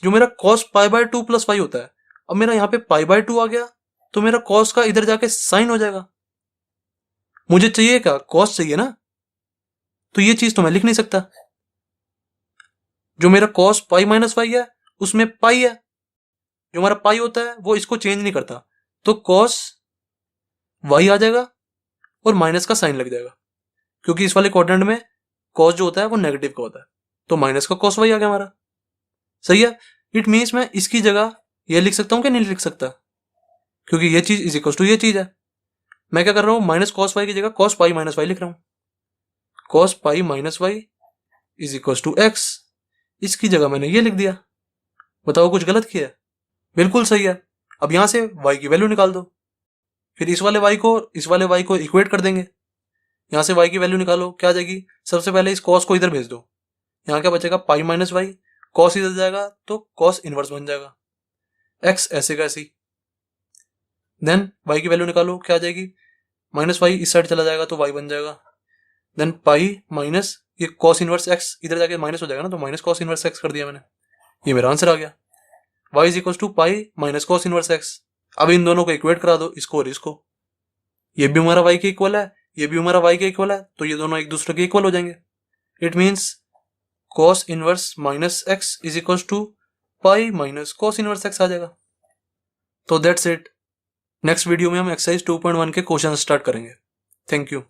जो मेरा cos pi by 2 plus y होता है, अब मेरा यहाँ पे पाई बाय 2 आ गया तो मेरा कॉस का इधर जाके साइन हो जाएगा। मुझे चाहिए क्या, कॉस चाहिए ना, तो ये चीज तो मैं लिख नहीं सकता। जो मेरा कॉस पाई माइनस वाई है उसमें पाई है, जो हमारा पाई होता है वो इसको चेंज नहीं करता, तो कॉस वाई आ जाएगा और माइनस का साइन लग जाएगा क्योंकि इस वाले क्वाड्रेंट में कॉस जो होता है वो नेगेटिव का होता है, तो माइनस का कॉस वाई आ गया हमारा। सही है। इट मीन्स मैं इसकी जगह ये लिख सकता हूं कि नहीं लिख सकता, क्योंकि ये चीज इज इक्वल टू ये चीज है। मैं क्या कर रहा हूं, माइनस कॉस वाई की जगह कॉस पाई माइनस वाई लिख रहा हूं। Cos pi minus y is equal to x, इसकी जगह मैंने ये लिख दिया। बताओ कुछ गलत किया है? बिल्कुल सही है। अब यहां से y की वैल्यू निकाल दो, फिर इस वाले y को इक्वेट कर देंगे। यहां से y की वैल्यू निकालो, क्या आ जाएगी, सबसे पहले इस cos को इधर भेज दो, यहां क्या बचेगा पाई माइनस वाई, cos इधर जाएगा तो cos इनवर्स बन जाएगा, x ऐसे का ऐसे। देन y की वैल्यू निकालो, क्या आ जाएगी, माइनस वाई इस साइड चला जाएगा तो y बन जाएगा। देन पाई माइनस ये cos इनवर्स x इधर जाके माइनस हो जाएगा ना, तो माइनस cos इनवर्स x कर दिया मैंने, ये मेरा आंसर आ गया। y is equal to pi minus cos inverse x। अब इन दोनों को इक्वेट करा दो, इसको और इसको, ये भी हमारा y के इक्वल है, ये भी हमारा y के इक्वल है, तो ये दोनों एक दूसरे के इक्वल हो जाएंगे। It means cos inverse minus x is equal to pi minus cos inverse x आ जाएगा। तो दैट्स इट। नेक्स्ट वीडियो में हम एक्सरसाइज 2.1 के क्वेश्चन स्टार्ट करेंगे। Thank you.